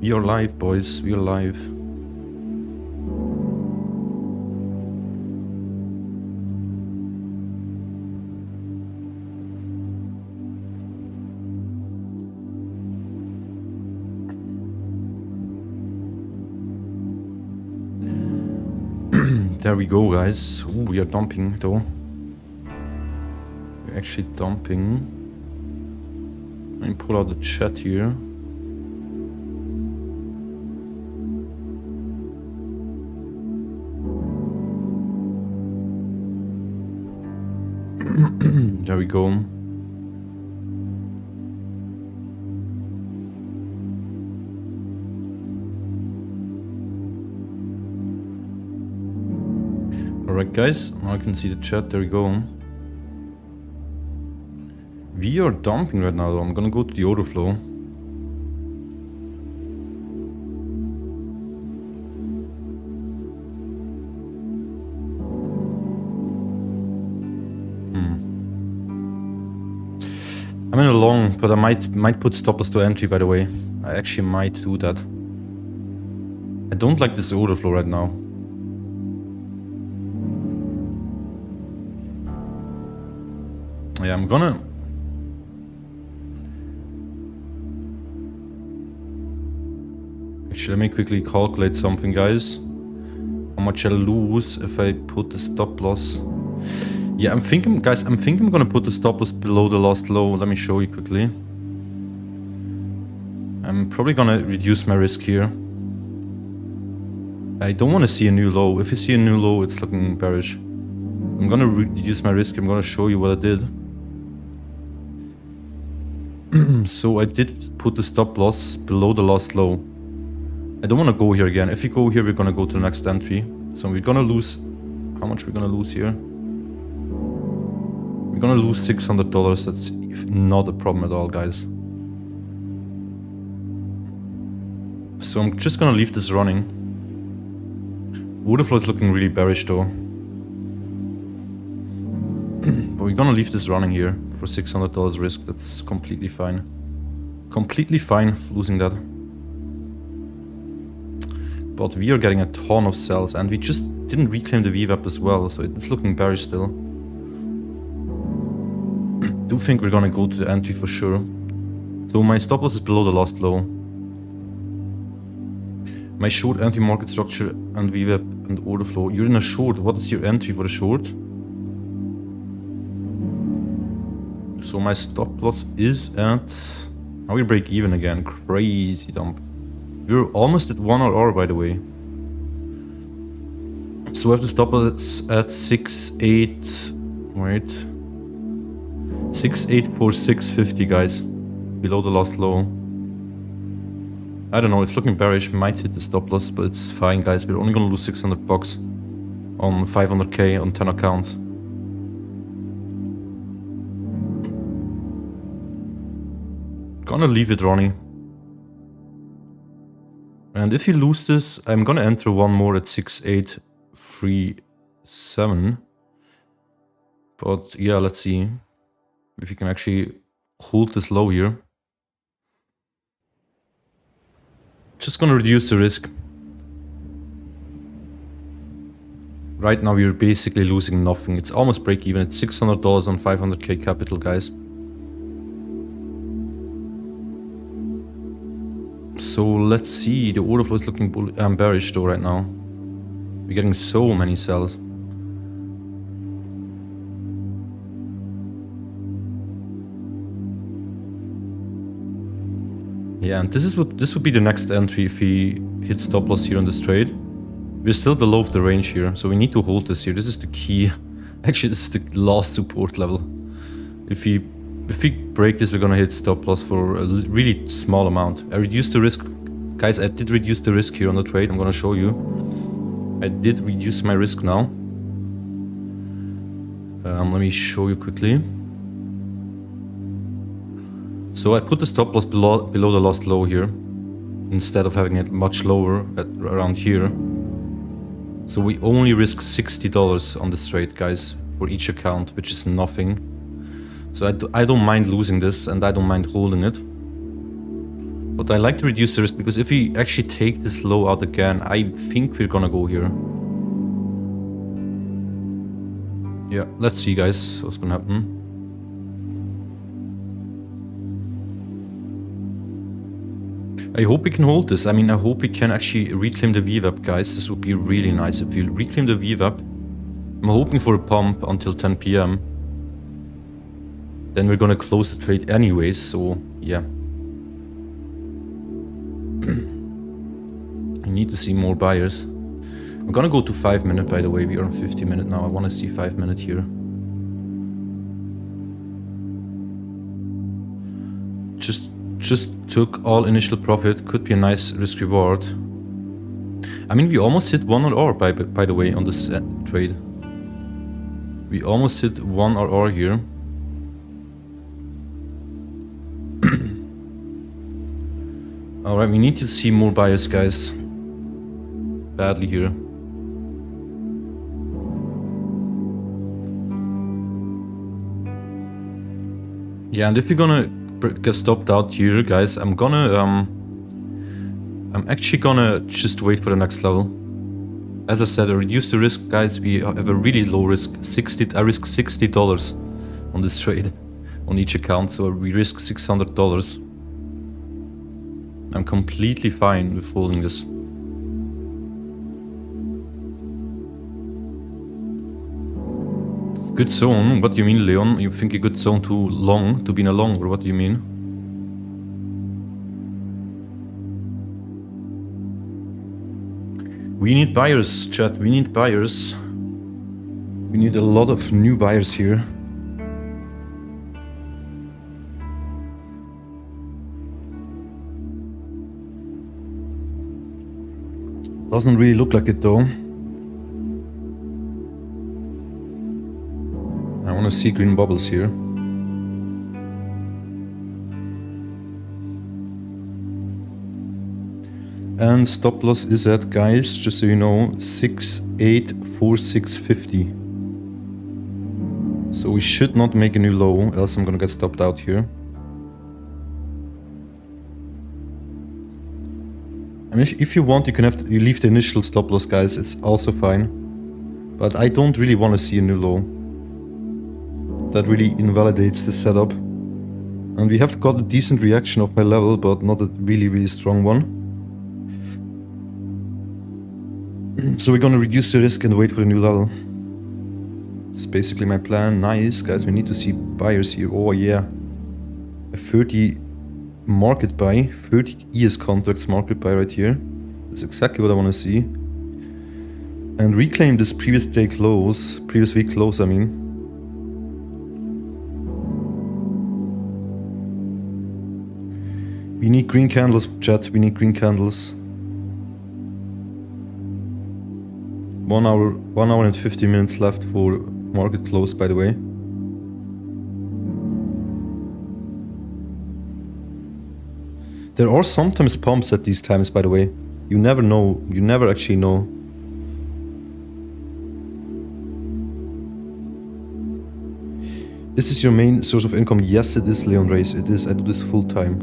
We are live, boys. We are live. There we go, guys. Ooh, we are dumping, though. We're actually dumping. Let me pull out the chat here. There we go. Alright guys, now I can see the chat, there we go. We are dumping right now though. I'm gonna go to the Orderflow. I'm in a long, but I might put stop loss to entry, by the way. I actually might do that. I don't like this Orderflow right now. Yeah, I'm gonna... Actually, let me quickly calculate something, guys. How much I'll lose if I put the stop loss. Yeah, I'm thinking, guys, I'm gonna put the stop loss below the last low. Let me show you quickly. I'm probably gonna reduce my risk here. I don't want to see a new low. If you see a new low, it's looking bearish. I'm gonna reduce my risk. I'm gonna show you what I did. So I did put the stop loss below the last low. I don't want to go here again. If we go here, we're gonna go to the next entry. So we're gonna lose... How much we're gonna lose here? We're gonna lose $600. That's not a problem at all, guys. So I'm just gonna leave this running. Orderflow is looking really bearish though. But we're gonna leave this running here for $600 risk. That's completely fine. Completely fine losing that. But we are getting a ton of sells and we just didn't reclaim the VWAP as well, so it's looking bearish still. Do think we're gonna go to the entry for sure. So my stop loss is below the last low. My short entry market structure and VWAP and order flow. You're in a short. What is your entry for a short? So my stop loss is at... Now we break even again. Crazy dump. We're almost at 1 hour, by the way. So I have to stop loss at 6.8... Wait. 6.84650, guys. Below the last low. I don't know, it's looking bearish. Might hit the stop loss, but it's fine, guys. We're only gonna lose $600 on 500k on 10 accounts. Gonna leave it running. And if you lose this, I'm gonna enter one more at 6.837. But yeah, let's see if you can actually hold this low here. Just gonna reduce the risk. Right now we're basically losing nothing. It's almost break even. It's $600 on 500k capital, guys. So let's see. The order flow is looking bearish though right now. We're getting so many sells. Yeah, and this would be the next entry if we hit stop loss here on this trade. We're still below the range here, so we need to hold this here. This is the key. Actually, this is the last support level. If we break this, we're gonna hit stop loss for a really small amount. I reduced the risk. Guys, I did reduce the risk here on the trade. I'm gonna show you. I did reduce my risk now. Let me show you quickly. So I put the stop loss below the last low here, instead of having it much lower at around here. So we only risk $60 on this trade, guys, for each account, which is nothing. So I don't mind losing this, and I don't mind holding it. But I like to reduce the risk, because if we actually take this low out again, I think we're gonna go here. Yeah, let's see, guys, what's gonna happen. I hope we can hold this. I mean, I hope we can actually reclaim the VWAP, guys. This would be really nice if we reclaim the VWAP. I'm hoping for a pump until 10 PM. Then we're gonna close the trade anyways, so yeah. I need to see more buyers. I'm gonna go to 5 minute, by the way. We are on 50 minute now. I wanna see 5 minute here. Just took all initial profit. Could be a nice risk reward. I mean, we almost hit 1 RR by the way on this trade. We almost hit 1 RR here. Alright, we need to see more buyers, guys. Badly here. Yeah, and if we're gonna get stopped out here, guys, I'm actually gonna just wait for the next level. As I said, I reduce the risk, guys. We have a really low risk. I risk $60 on this trade on each account, so we risk $600. I'm completely fine with holding this. Good zone? What do you mean, Leon? You think a good zone too long, to be in a long, or what do you mean? We need buyers, chat. We need buyers. We need a lot of new buyers here. Doesn't really look like it though. I want to see green bubbles here. And stop loss is at, guys, just so you know, 684650. So we should not make a new low, else I'm gonna get stopped out here. I mean, if you want, you can you leave the initial stop loss, guys. It's also fine. But I don't really want to see a new low. That really invalidates the setup. And we have got a decent reaction of my level, but not a really strong one. So we're gonna reduce the risk and wait for the new level. It's basically my plan. Nice, guys. We need to see buyers here. Oh yeah, a 30 market buy, 30 ES contracts market buy right here. That's exactly what I want to see. And reclaim this previous week close, I mean. We need green candles, chat. We need green candles. 1 hour and 50 minutes left for market close, by the way. There are sometimes pumps at these times, by the way. You never know. You never actually know. Is this your main source of income? Yes, it is, Leon Race. It is. I do this full time.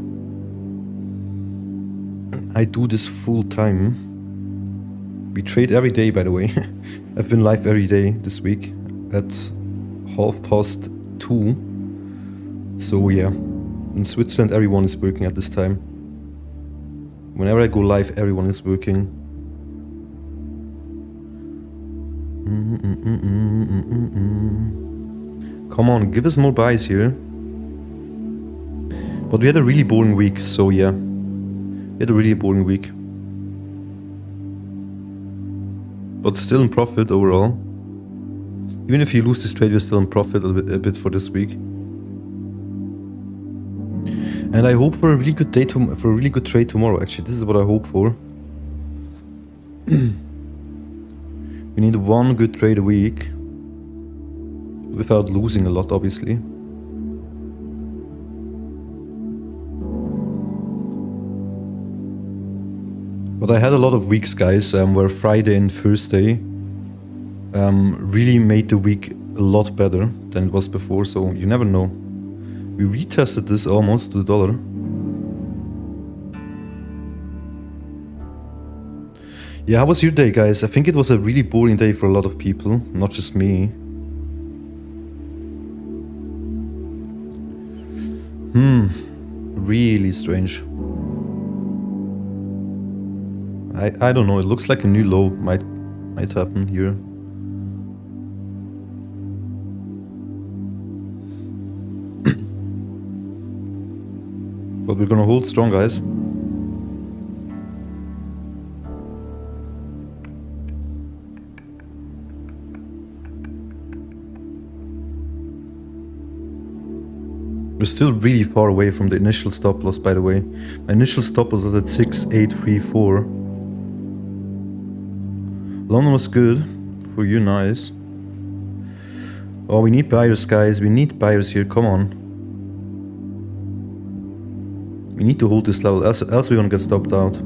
I do this full time. We trade every day, by the way. I've been live every day this week at 2:30. So yeah, in Switzerland everyone is working at this time. Whenever I go live, everyone is working. Come on, give us more buys here. But we had a really boring week, so yeah. We had a really boring week. But still in profit overall. Even if you lose this trade, you're still in profit a bit for this week. And I hope for a really good day for a really good trade tomorrow. Actually, this is what I hope for. We need one good trade a week, without losing a lot, obviously. But I had a lot of weeks, guys, where Friday and Thursday really made the week a lot better than it was before, so you never know. We retested this almost to the dollar. Yeah, how was your day, guys? I think it was a really boring day for a lot of people, not just me. Really strange. I don't know, it looks like a new low might happen here. But we're gonna hold strong, guys. We're still really far away from the initial stop loss, by the way. My initial stop loss was at 6,834. London was good. For you, nice. Oh, we need buyers, guys. We need buyers here. Come on. We need to hold this level, else we're gonna get stopped out.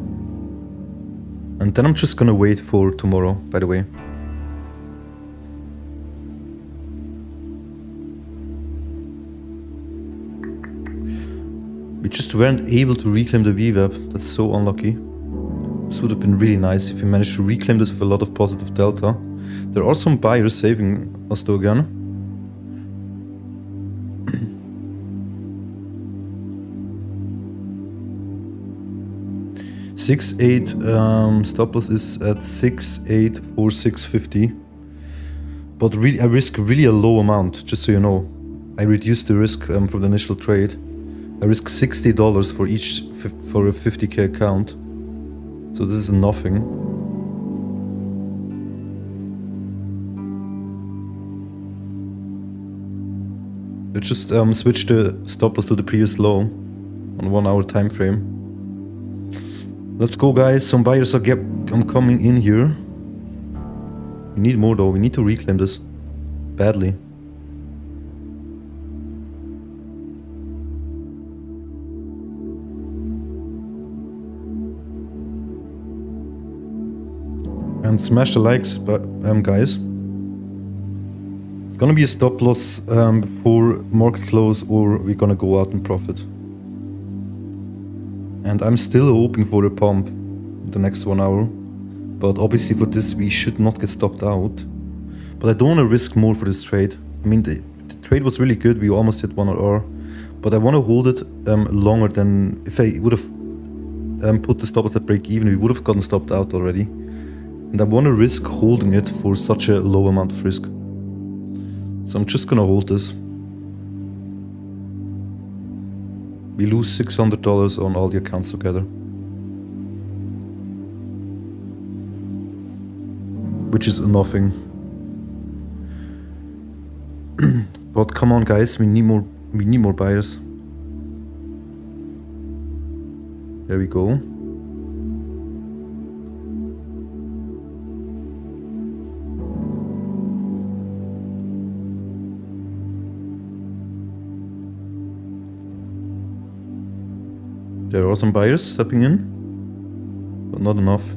And then I'm just gonna wait for tomorrow, by the way. We just weren't able to reclaim the VWAP. That's so unlucky. This would have been really nice if we managed to reclaim this with a lot of positive delta. There are some buyers saving us though again. Six eight stop loss is at 6,846.50. But really, I risk really a low amount, just so you know. I reduced the risk from the initial trade. I risk $60 for each for a 50k account. So this is nothing. Let's just switch the stop loss to the previous low on 1 hour time frame. Let's go, guys. Some buyers are coming in here. We need more though. We need to reclaim this badly. And smash the likes, guys. It's gonna be a stop loss before market close, or we're gonna go out in profit. And I'm still hoping for a pump the next 1 hour. But obviously for this we should not get stopped out. But I don't want to risk more for this trade. I mean, the trade was really good. We almost hit 1 hour. But I want to hold it longer than... If I would have put the stop loss at break even, we would have gotten stopped out already. And I want to risk holding it for such a low amount of risk. So I'm just gonna hold this. We lose $600 on all the accounts together. Which is nothing. But come on, guys, we need more buyers. There we go. There are some buyers stepping in, but not enough.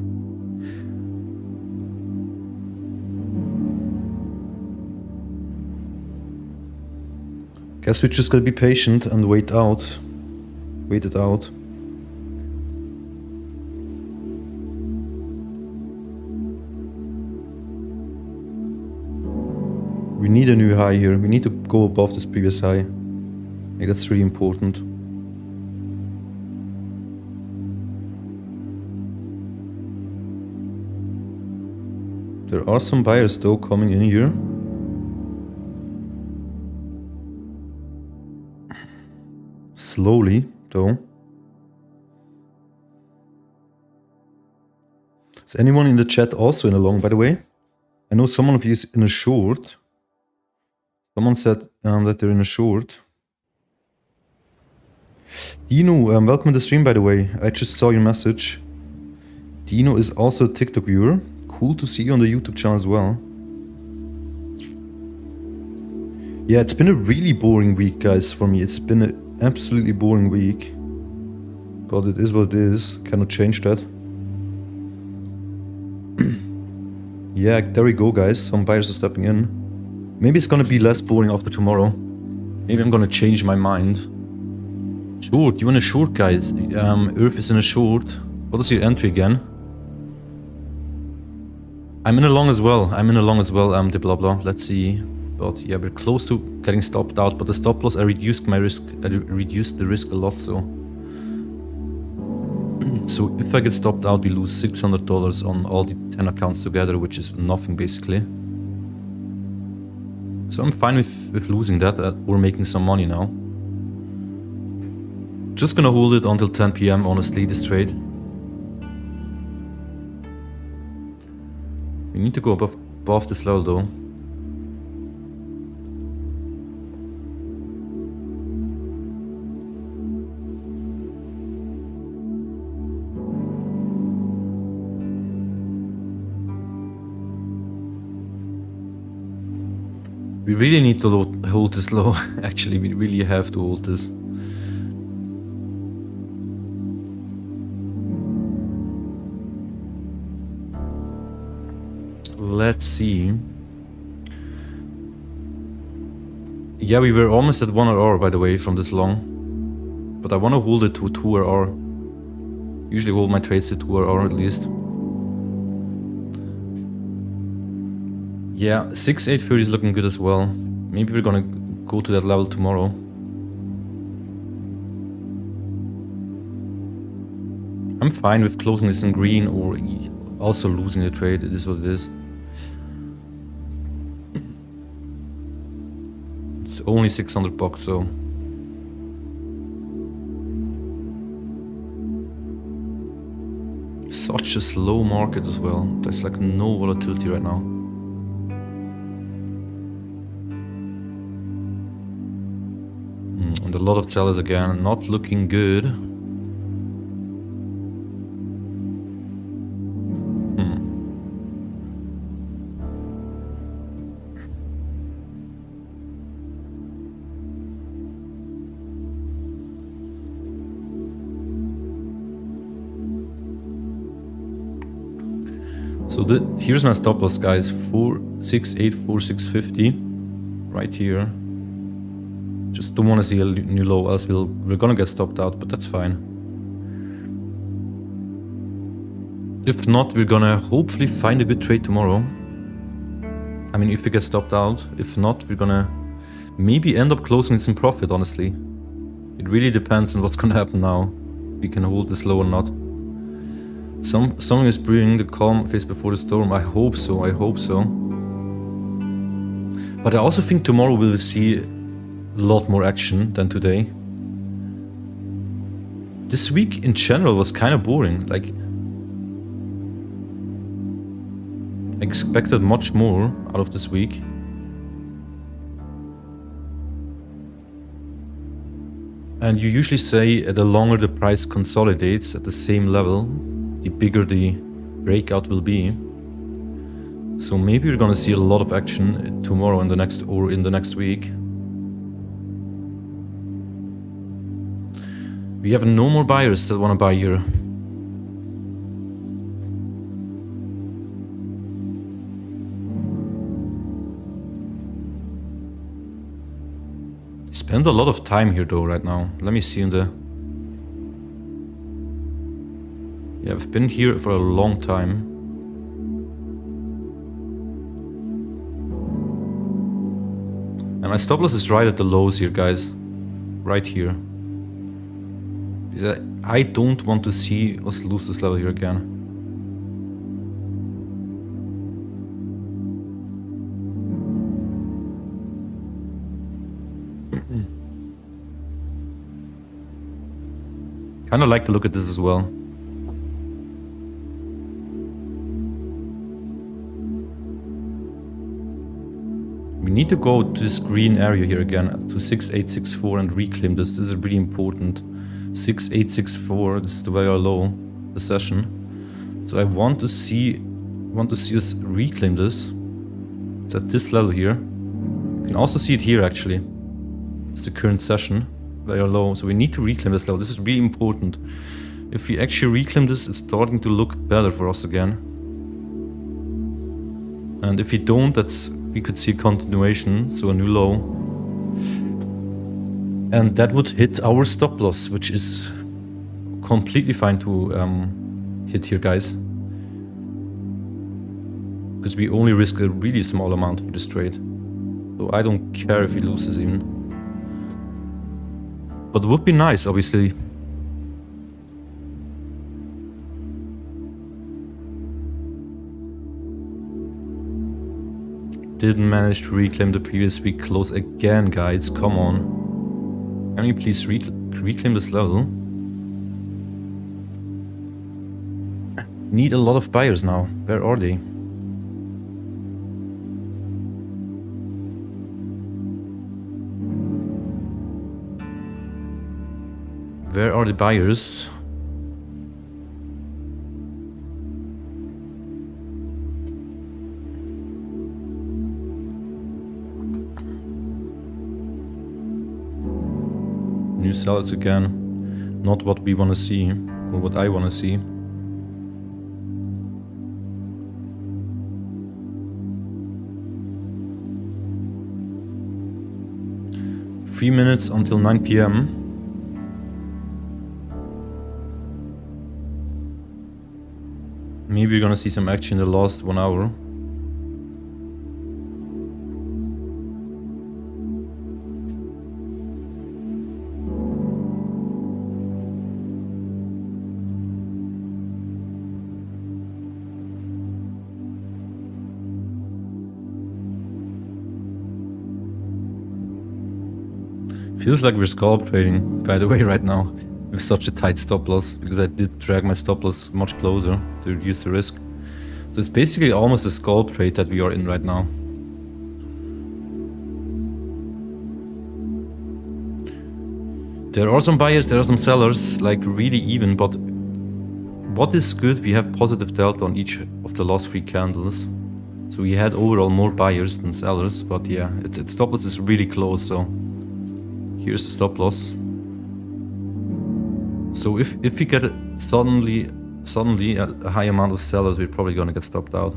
Guess we just gotta be patient and wait it out. We need a new high here. We need to go above this previous high. I think that's really important. There are some buyers though coming in here. Slowly though. Is anyone in the chat also in a long, by the way? I know someone of you is in a short. Someone said that they're in a short. Dino, welcome to the stream, by the way. I just saw your message. Dino is also a TikTok viewer. Cool to see you on the YouTube channel as well. Yeah, it's been a really boring week, guys, for me. It's been an absolutely boring week. But it is what it is. Cannot change that. Yeah, there we go, guys. Some buyers are stepping in. Maybe it's gonna be less boring after tomorrow. Maybe I'm gonna change my mind. Short, you want a short, guys? Earth is in a short. What is your entry again? I'm in a long as well. The blah blah. Let's see. But yeah, we're close to getting stopped out. But the stop loss, I reduced my risk. I reduced the risk a lot. So if I get stopped out, we lose $600 on all the 10 accounts together, which is nothing basically. So I'm fine with losing that. We're making some money now. Just gonna hold it until 10 PM, honestly, this trade. We need to go above this level though. We really need to hold this low. Actually, we really have to hold this. Let's see. Yeah, we were almost at 1 hour, by the way, from this long. But I want to hold it to 2 hour. Usually hold my trades to 2 hour at least. Yeah, 6,830 is looking good as well. Maybe we're gonna go to that level tomorrow. I'm fine with closing this in green or also losing the trade. It is what it is. It's only $600, so. Such a slow market as well. There's like no volatility right now. And a lot of sellers again, not looking good. So here's my stop loss, guys. 4684650 right here. Just don't want to see a new low, else we're gonna get stopped out, but that's fine. If not, we're gonna hopefully find a good trade tomorrow. I mean, if we get stopped out. If not, we're gonna maybe end up closing this in profit, honestly. It really depends on what's gonna happen now. We can hold this low or not. Someone is brewing the calm face before the storm. I hope so, I hope so. But I also think tomorrow we'll see a lot more action than today. This week in general was kind of boring. Like, I expected much more out of this week. And you usually say the longer the price consolidates at the same level, the bigger the breakout will be. So maybe we're gonna see a lot of action tomorrow in the next week. We have no more buyers that wanna buy here. Spend a lot of time here though right now. Let me see in the... Yeah, I've been here for a long time. And my stop loss is right at the lows here, guys. Right here. Because I don't want to see us lose this level here again. Kind of like to look at this as well. We need to go to this green area here again, to 6864 and reclaim this. This is really important. 6864, this is the very low, the session. So I want to see us reclaim this. It's at this level here. You can also see it here actually. It's the current session, very low. So we need to reclaim this level. This is really important. If we actually reclaim this, it's starting to look better for us again. And if we don't, we could see a continuation, so a new low. And that would hit our stop loss, which is completely fine to hit here, guys. Because we only risk a really small amount for this trade. So I don't care if he loses even. But it would be nice, obviously. Didn't manage to reclaim the previous week close again, guys. Come on. Can we please reclaim this level? Need a lot of buyers now. Where are they? Where are the buyers? New sellers again. Not what we want to see, or what I want to see. Three minutes until 9 p.m. Maybe we're gonna see some action in the last 1 hour. Feels like we're scalp trading, by the way, right now, with such a tight stop loss, because I did drag my stop loss much closer to reduce the risk. So it's basically almost a scalp trade that we are in right now. There are some buyers, there are some sellers, like really even, but what is good, we have positive delta on each of the last 3 candles. So we had overall more buyers than sellers, but yeah, its stop loss is really close, so here's the stop loss. So if we get suddenly a high amount of sellers, we're probably gonna get stopped out.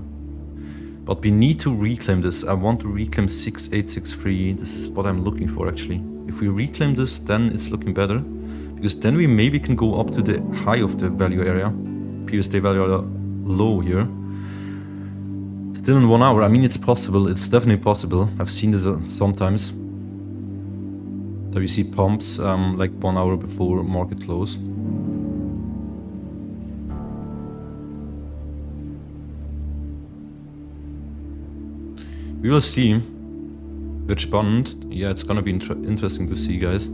But we need to reclaim this. I want to reclaim 6863. This is what I'm looking for actually. If we reclaim this, then it's looking better, because then we maybe can go up to the high of the value area, previous day value area low here. Still in 1 hour. I mean, it's possible. It's definitely possible. I've seen this sometimes. That we see pumps like 1 hour before market close. We will see. Wird spannend. Yeah, it's gonna be interesting to see, guys.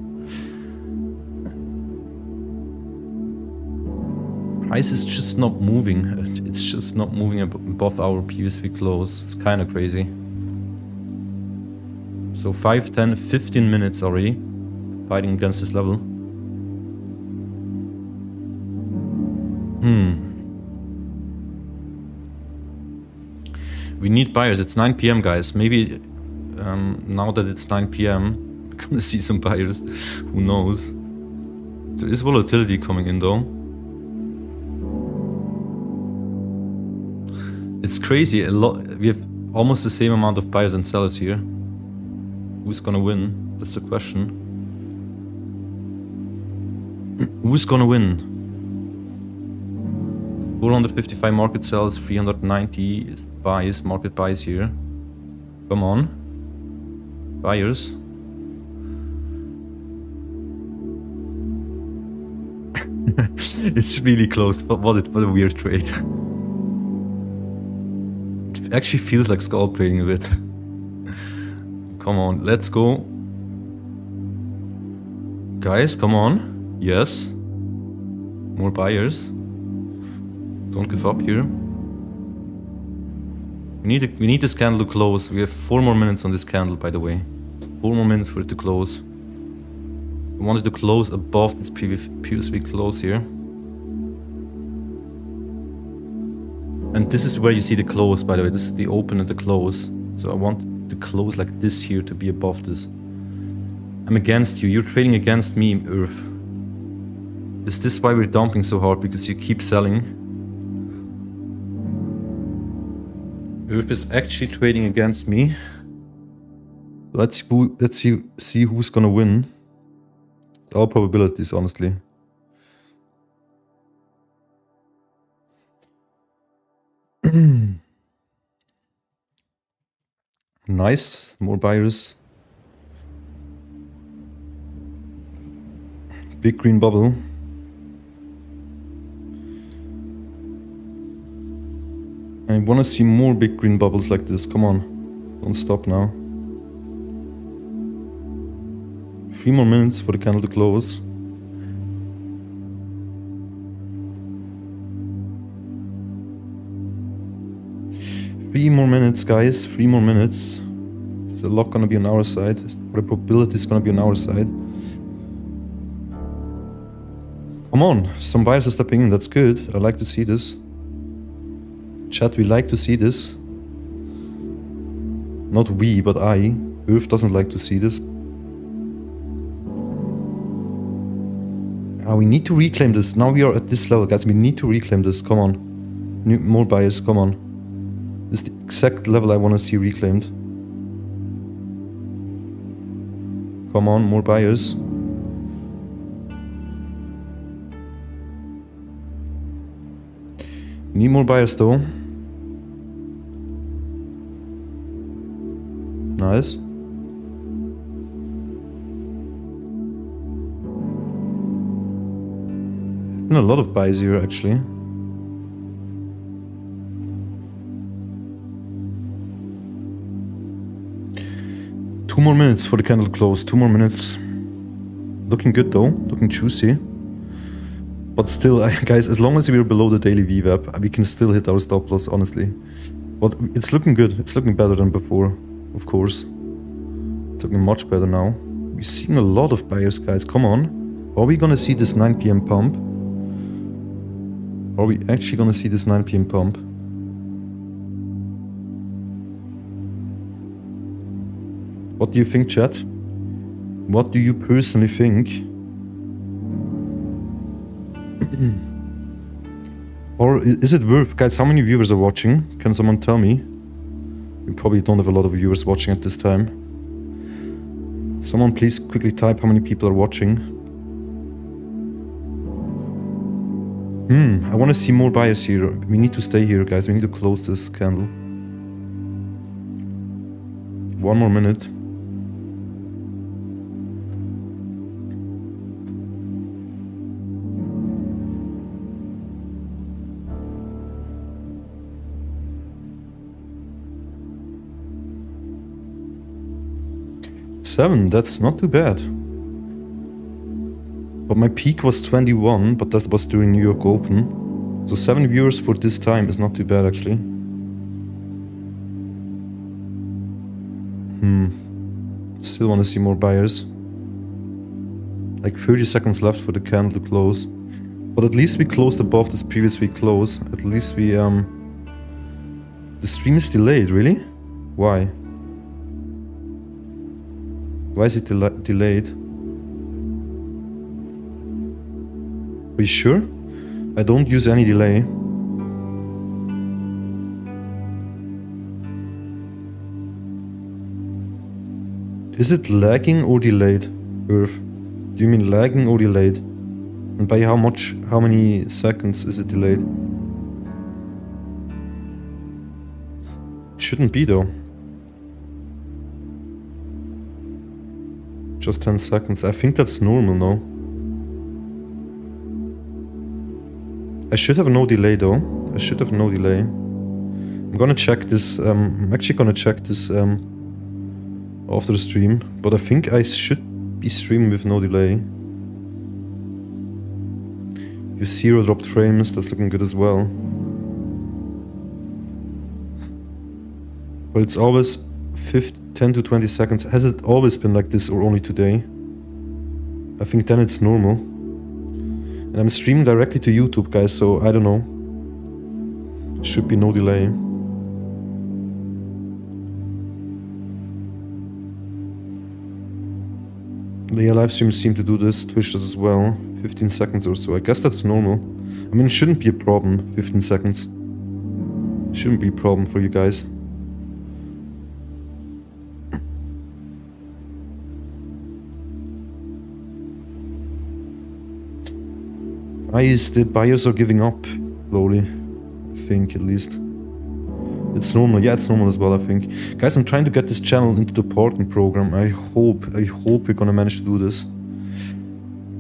Price is just not moving. It's just not moving above our previous week close. It's kind of crazy. So 5, 10, 15 minutes already fighting against this level. We need buyers. It's 9 p.m. guys. Maybe now that it's 9 p.m. we're gonna see some buyers. Who knows? There is volatility coming in though. It's crazy. A lot. We have almost the same amount of buyers and sellers here. Who's gonna win? That's the question. Who's gonna win? 455 market sells, 390 buys, market buys here. Come on. Buyers. It's really close, but what a weird trade. It actually feels like scalp trading a bit. Come on, let's go. Guys, come on. Yes. More buyers. Don't give up here. We need this candle to close. We have 4 more minutes on this candle, by the way. 4 more minutes for it to close. We wanted to close above this previous week close here. And this is where you see the close, by the way. This is the open and the close. So I want the close like this here to be above this. I'm against you. You're trading against me, Earth. Is this why we're dumping so hard? Because you keep selling. Earth is actually trading against me. Let's see who's gonna win. All probabilities, honestly. Nice, more buyers. Big green bubble. I want to see more big green bubbles like this. Come on. Don't stop now. 3 more minutes for the candle to close. Three more minutes, guys. 3 more minutes. Is the lock gonna be on our side? Is the probability is gonna be on our side? Come on, some buyers are stepping in. That's good. I like to see this. Chat, we like to see this. Not we, but I. Earth doesn't like to see this. We need to reclaim this. Now we are at this level, guys. We need to reclaim this. Come on. More buyers, come on. This is the exact level I want to see reclaimed. Come on, more buyers. Need more buyers though. Nice. Been a lot of buys here actually. Two more minutes for the candle to close. 2 more minutes. Looking good though. Looking juicy. But still, guys, as long as we're below the daily VWAP, we can still hit our stop loss, honestly. But it's looking good. It's looking better than before, of course. It's looking much better now. We're seeing a lot of buyers, guys. Come on. Are we gonna see this 9 PM pump? Are we actually gonna see this 9 PM pump? What do you think, chat? What do you personally think? Or is it worth, guys, how many viewers are watching? Can someone tell me? We probably don't have a lot of viewers watching at this time. Someone please quickly type how many people are watching. I want to see more buyers here. We need to stay here, guys. We need to close this candle. 1 more minute. $7, that's not too bad. But my peak was 21, but that was during New York Open. So 7 viewers for this time is not too bad actually. Still want to see more buyers. Like 30 seconds left for the candle to close. But at least we closed above this previous week close. At least we the stream is delayed, really? Why? Why is it delayed? Are you sure? I don't use any delay. Is it lagging or delayed, Earth? Do you mean lagging or delayed? And by how much, how many seconds is it delayed? It shouldn't be though. Just 10 seconds. I think that's normal, no? I should have no delay though. I should have no delay. I'm gonna check this. I'm actually gonna check this after the stream. But I think I should be streaming with no delay. You 0 dropped frames. That's looking good as well. But it's always 10 to 20 seconds. Has it always been like this or only today? I think then it's normal. And I'm streaming directly to YouTube, guys, so I don't know. Should be no delay. The live streams seem to do this, Twitch does as well. 15 seconds or so. I guess that's normal. I mean, it shouldn't be a problem, 15 seconds. Shouldn't be a problem for you guys. The buyers are giving up slowly, I think, at least. It's normal. Yeah, it's normal as well, I think. Guys, I'm trying to get this channel into the partner program. I hope we're gonna manage to do this.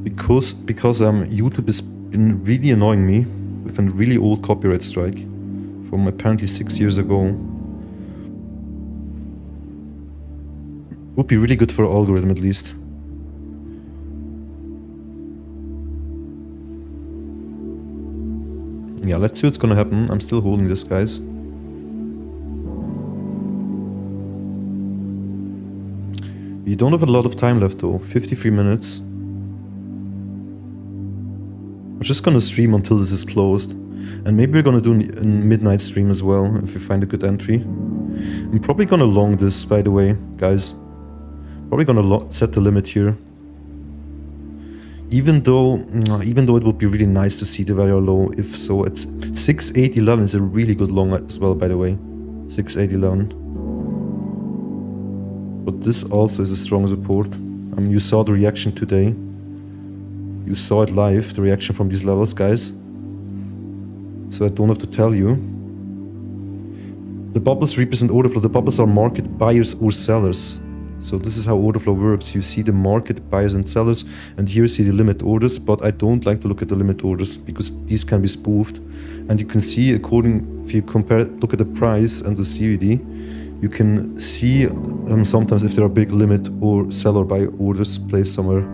Because YouTube has been really annoying me with a really old copyright strike from apparently 6 years ago. Would be really good for our algorithm at least. Yeah, let's see what's gonna happen. I'm still holding this, guys. We don't have a lot of time left though, 53 minutes. I'm just gonna stream until this is closed. And maybe we're gonna do a midnight stream as well, if we find a good entry. I'm probably gonna long this, by the way, guys. Probably gonna set the limit here. Even though it would be really nice to see the value low, if so, it's 6.811 is a really good long as well, by the way. 6.811. But this also is a strong support. I mean, you saw the reaction today. You saw it live, the reaction from these levels, guys. So I don't have to tell you. The bubbles represent order flow. The bubbles are market buyers or sellers. So this is how order flow works. You see the market buyers and sellers, and here you see the limit orders, but I don't like to look at the limit orders because these can be spoofed. And you can see if you look at the price and the CVD, you can see sometimes if there are big limit or sell or buy orders placed somewhere.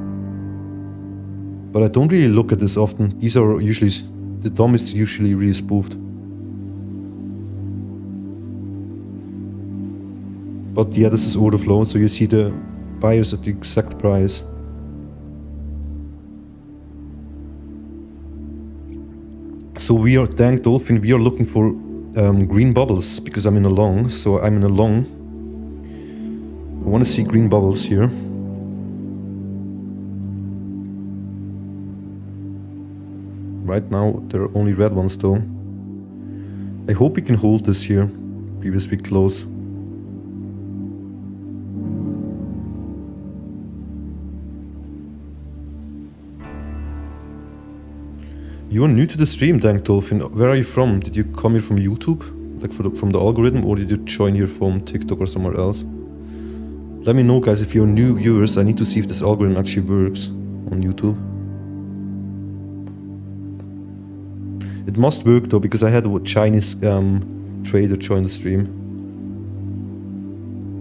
But I don't really look at this often. These are usually, the DOM is usually really spoofed. But yeah, this is order flow, so you see the buyers at the exact price. So we are, thank Dolphin, we are looking for green bubbles, because I'm in a long, so I'm in a long. I want to see green bubbles here. Right now, there are only red ones though. I hope we can hold this here, previous week close. You're new to the stream, Dank Dolphin. Where are you from? Did you come here from YouTube? Like from the algorithm, or did you join here from TikTok or somewhere else? Let me know, guys, if you're new viewers. I need to see if this algorithm actually works on YouTube. It must work though, because I had a Chinese trader join the stream.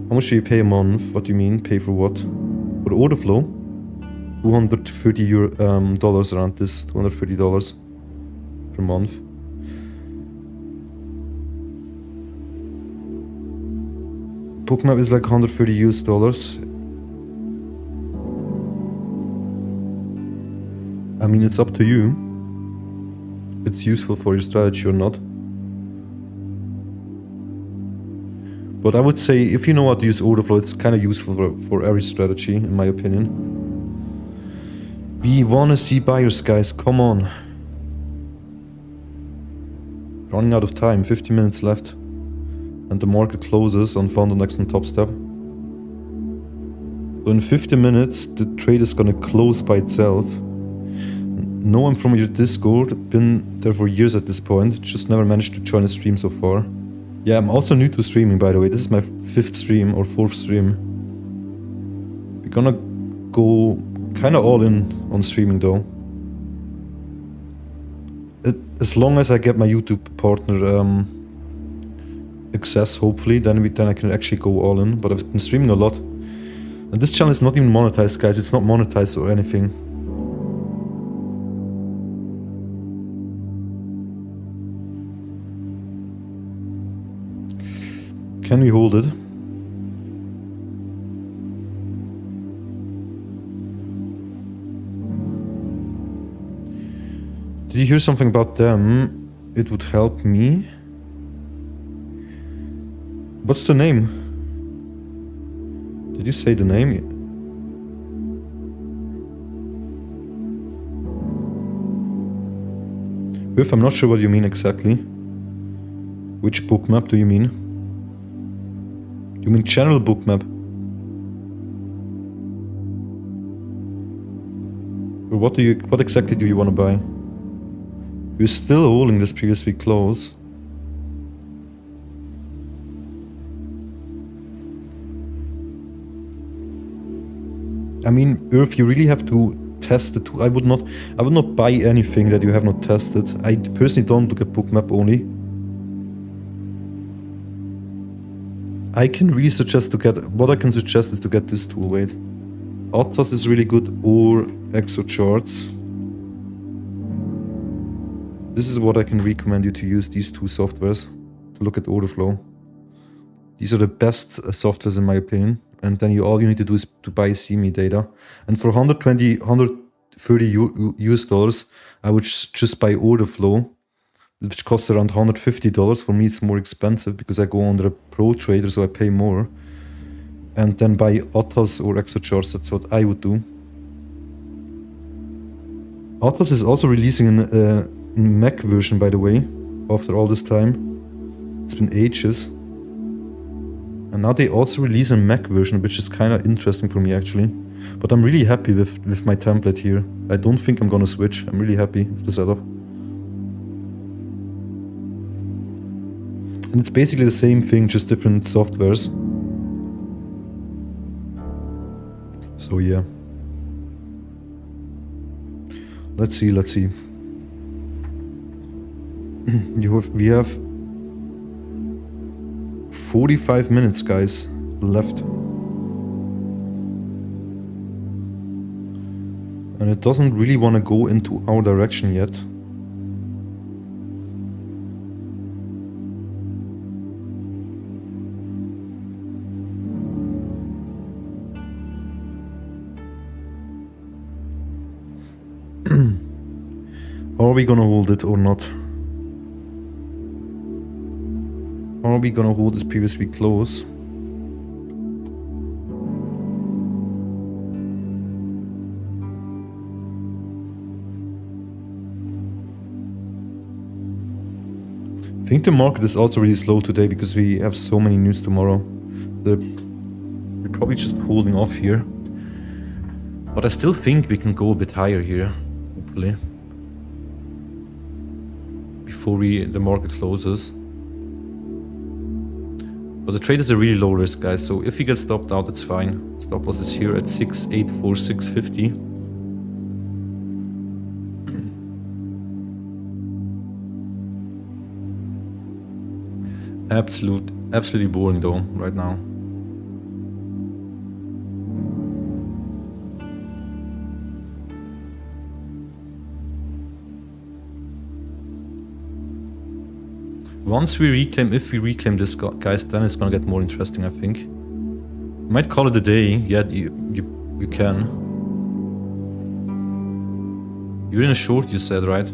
How much do you pay a month? What do you mean? Pay for what? For the order flow? $230 around this, $230 per month. Bookmap is like $130 US. I mean, it's up to you. If it's useful for your strategy or not. But I would say, if you know how to use order flow, it's kind of useful for every strategy, in my opinion. We wanna see buyers, guys, come on. Running out of time, 50 minutes left. And the market closes on FundedNext and Topstep. So in 50 minutes, the trade is gonna close by itself. No one from your Discord, been there for years at this point, just never managed to join a stream so far. Yeah, I'm also new to streaming, by the way. This is my 5th stream or 4th stream. We're gonna go kind of all in on streaming though. As long as I get my YouTube partner access, hopefully, then I can actually go all in. But I've been streaming a lot. And this channel is not even monetized, guys. It's not monetized or anything. Can we hold it? Did you hear something about them? It would help me. What's the name? Did you say the name? Biff, I'm not sure what you mean exactly. Which bookmap do you mean? You mean general bookmap? Or what exactly do you want to buy? We're still holding this previous week close. I mean, Irv, you really have to test the tool. I would not buy anything that you have not tested. I personally don't look at bookmap only. I can really suggest to get, what I can suggest is to get this tool, wait. Atlas is really good, or ExoCharts. This is what I can recommend you to use, these two softwares, to look at Orderflow. These are the best softwares in my opinion. And then all you need to do is to buy CME data. And for 130 US dollars, I would just buy Orderflow, which costs around $150. For me, it's more expensive because I go under a pro trader, so I pay more. And then buy Atlas or ExoCharts, that's what I would do. Atlas is also releasing a Mac version, by the way, after all this time. It's been ages. And now they also release a Mac version, which is kind of interesting for me actually. But I'm really happy with my template here. I don't think I'm gonna switch. I'm really happy with the setup. And it's basically the same thing, just different softwares. So yeah. Let's see. We have 45 minutes, guys, left. And it doesn't really want to go into our direction yet. Are we gonna hold it or not? Are we gonna hold this previously close? I think the market is also really slow today because we have so many news tomorrow. We're probably just holding off here. But I still think we can go a bit higher here, hopefully. Before the market closes. But the trade is a really low risk, guys, so if you get stopped out, it's fine. Stop loss is here at 684,650. Absolutely boring though, right now. Once we reclaim, if we reclaim this, guys, then it's gonna get more interesting, I think. Might call it a day. Yeah, you can. You're in a short, you said, right?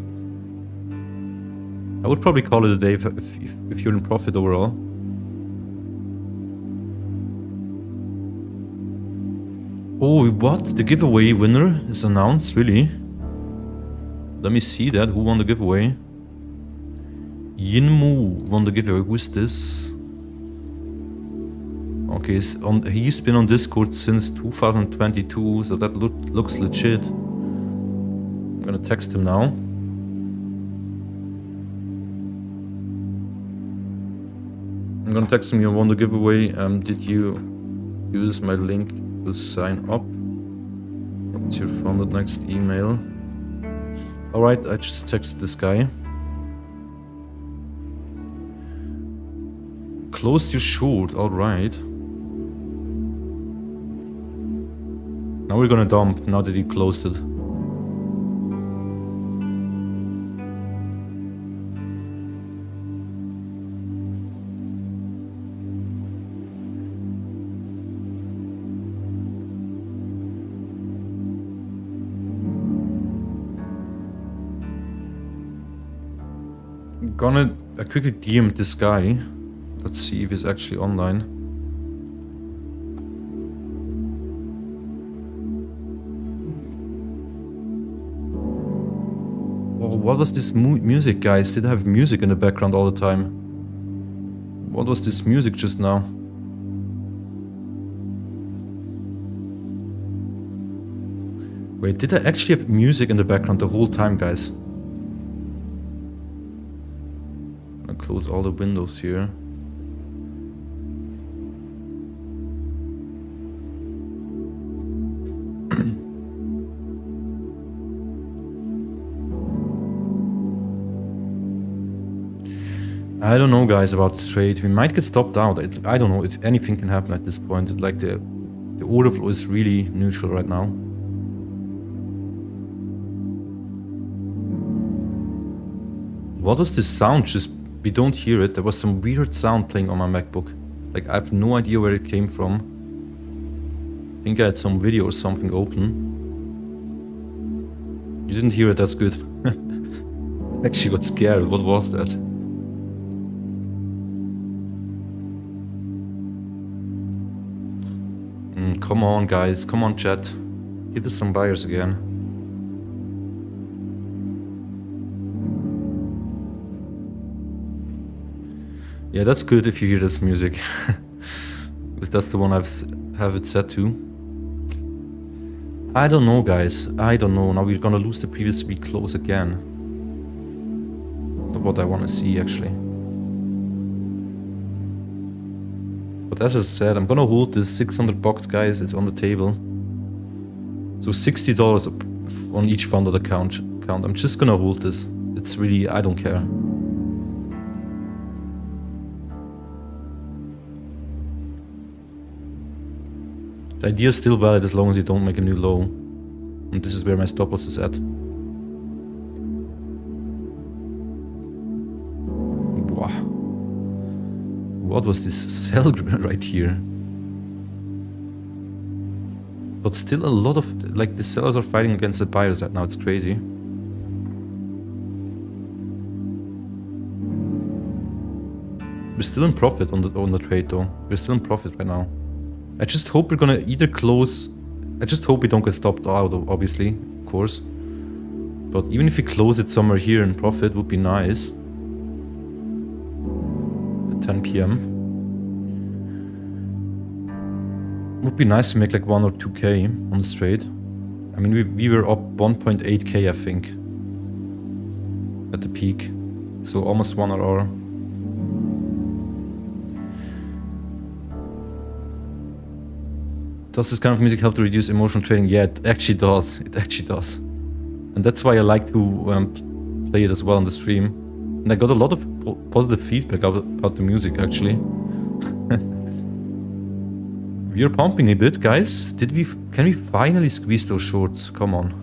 I would probably call it a day if you're in profit overall. Oh, what? The giveaway winner is announced, really? Let me see that. Who won the giveaway? Yinmu won the giveaway. Who's this? Okay, he's been on Discord since 2022, so that looks legit. I'm gonna text him now. I'm gonna text him, you won the giveaway. Did you use my link to sign up? What's your FundedNext email? Alright, I just texted this guy. Closed your short, alright. Now we're gonna dump, now that you closed it. I'm gonna quickly DM this guy. Let's see if he's actually online. Oh, what was this music, guys? Did I have music in the background all the time? What was this music just now? Wait, did I actually have music in the background the whole time, guys? I'll close all the windows here. I don't know, guys, about this trade. We might get stopped out. I don't know. Anything can happen at this point. Like the order flow is really neutral right now. What was this sound? Just we don't hear it. There was some weird sound playing on my MacBook. Like I have no idea where it came from. I think I had some video or something open. You didn't hear it. That's good. I actually got scared. What was that? Come on, guys. Come on, chat. Give us some buyers again. Yeah, that's good if you hear this music. Because that's the one I have it set to. I don't know, guys. I don't know. Now we're gonna lose the previous week close again. Not what I want to see, actually. But as I said, I'm gonna hold this 600 bucks, guys. It's on the table. So $60 on each funded account. I'm just gonna hold this. It's really, I don't care. The idea is still valid as long as you don't make a new low. And this is where my stop loss is at. Wow. What was this sell right here? But still a lot of, like, the sellers are fighting against the buyers right now. It's crazy. We're still in profit on the trade though. We're still in profit right now. I just hope we're gonna either close. I just hope we don't get stopped out, obviously, of course. But even if we close it somewhere here in profit, would be nice. At 10 p.m. Would be nice to make like 1 or 2k on this trade. I mean, we were up 1.8k, I think, at the peak. So almost 1 hour. Does this kind of music help to reduce emotional trading? Yeah, it actually does. It actually does. And that's why I like to play it as well on the stream. And I got a lot of positive feedback about the music, actually. We are pumping a bit, guys. Can we finally squeeze those shorts? Come on.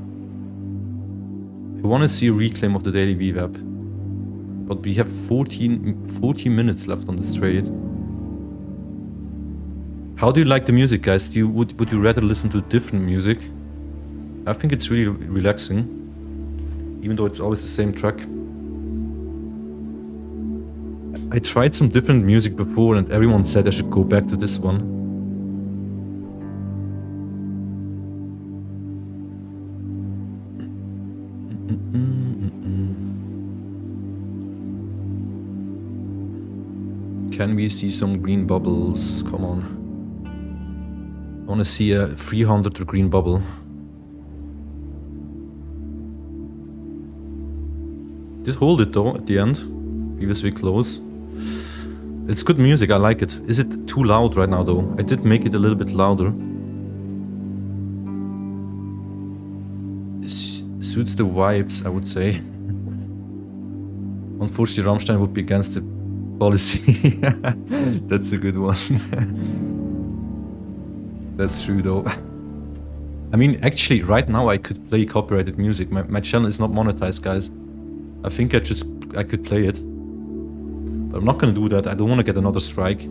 I want to see a reclaim of the daily VWAP. But we have 14 minutes left on this trade. How do you like the music, guys? Would you rather listen to different music? I think it's really relaxing, even though it's always the same track. I tried some different music before and everyone said I should go back to this one. Can we see some green bubbles? Come on. I want to see a 300 green bubble. Just hold it though at the end. Previously close. It's good music, I like it. Is it too loud right now though? I did make it a little bit louder. It suits the vibes, I would say. Unfortunately, Rammstein would be against the policy. That's a good one. That's true though. I mean, actually, right now I could play copyrighted music. My channel is not monetized, guys. I think I could play it. But I'm not gonna do that. I don't want to get another strike.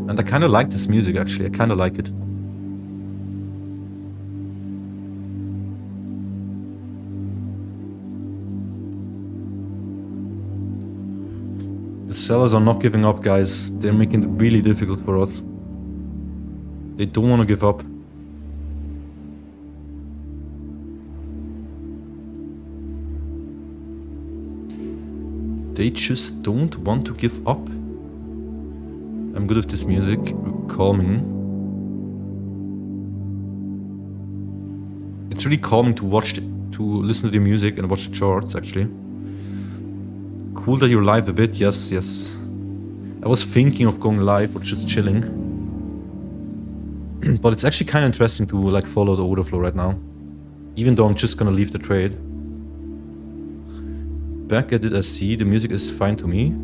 And I kind of like this music, actually. I kind of like it. The sellers are not giving up, guys. They're making it really difficult for us. They don't want to give up. They just don't want to give up. I'm good with this music. Calming. It's really calming to listen to the music and watch the charts, actually. Cool that you're live a bit. Yes, yes. I was thinking of going live or just chilling. But it's actually kind of interesting to like follow the order flow right now. Even though I'm just gonna leave the trade. back at it as C. The music is fine to me.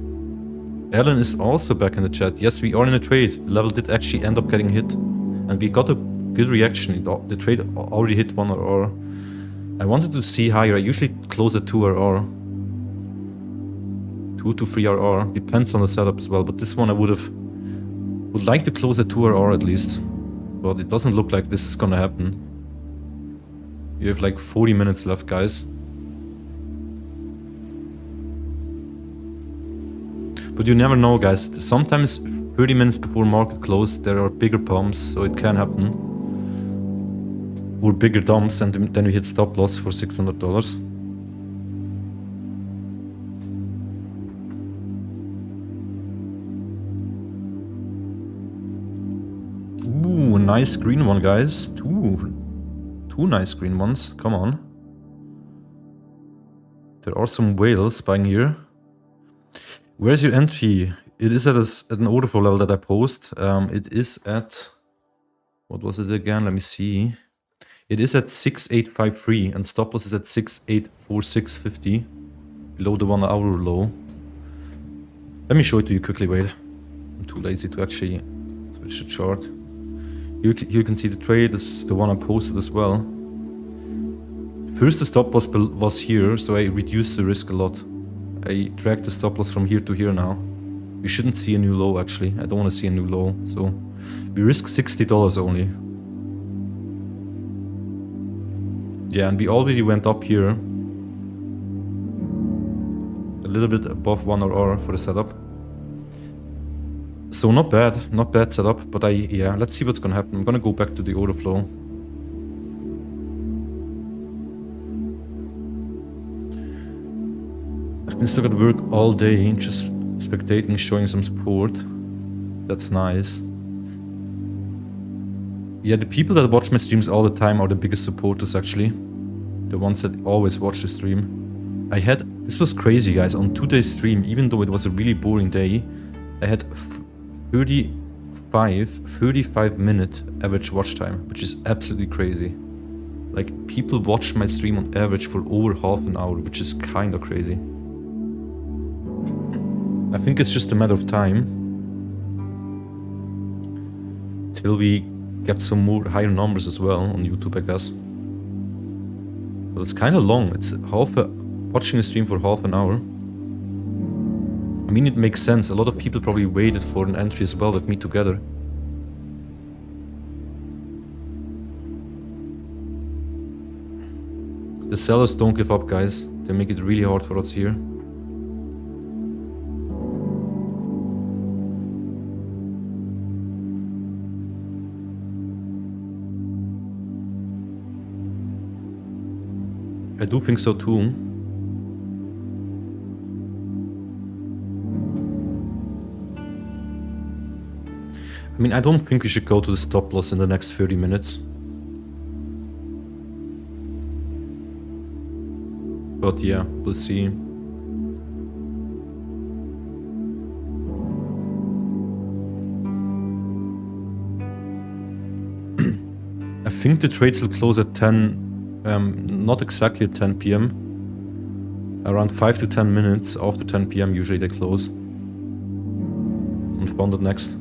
Alan is also back in the chat. Yes, we are in a trade. The level did actually end up getting hit. And we got a good reaction. The trade already hit 1 RR. I wanted to see higher. I usually close at 2 RR. 2 to 3 RR. Depends on the setup as well. But this one I would like to close at 2 RR at least. But it doesn't look like this is gonna happen. You have like 40 minutes left, guys. But you never know, guys. Sometimes 30 minutes before market close, there are bigger pumps, so it can happen. Or bigger dumps, and then we hit stop loss for $600. Ooh, a nice green one, guys. Two nice green ones. Come on. There are some whales buying here. Where's your entry? It is at an Orderflow level that I post. It is at... What was it again? Let me see. It is at 6853 and stop loss is at 6846.50. Below the 1 hour low. Let me show it to you quickly, wait. I'm too lazy to actually switch the chart. You can see the trade is the one I posted as well. First the stop loss was here, so I reduced the risk a lot. I dragged the stop loss from here to here now. We shouldn't see a new low actually. I don't want to see a new low. So we risk $60 only. Yeah, and we already went up here. A little bit above 1 RR for the setup. So not bad setup, but yeah, let's see what's gonna happen. I'm gonna go back to the order flow. I've been stuck at work all day, just spectating, showing some support. That's nice. Yeah, the people that watch my streams all the time are the biggest supporters actually. The ones that always watch the stream. This was crazy guys, on today's stream, even though it was a really boring day, I had 35 minute average watch time, which is absolutely crazy. Like, people watch my stream on average for over half an hour, which is kinda crazy. I think it's just a matter of time till we get some more higher numbers as well on YouTube, I guess. But it's kinda long, it's watching a stream for half an hour. I mean, it makes sense. A lot of people probably waited for an entry as well with me together. The sellers don't give up, guys. They make it really hard for us here. I do think so too. I mean, I don't think we should go to the stop loss in the next 30 minutes. But yeah, we'll see. I think the trades will close at 10, not exactly at 10 PM. Around 5 to 10 minutes after 10 PM usually they close. On FundedNext.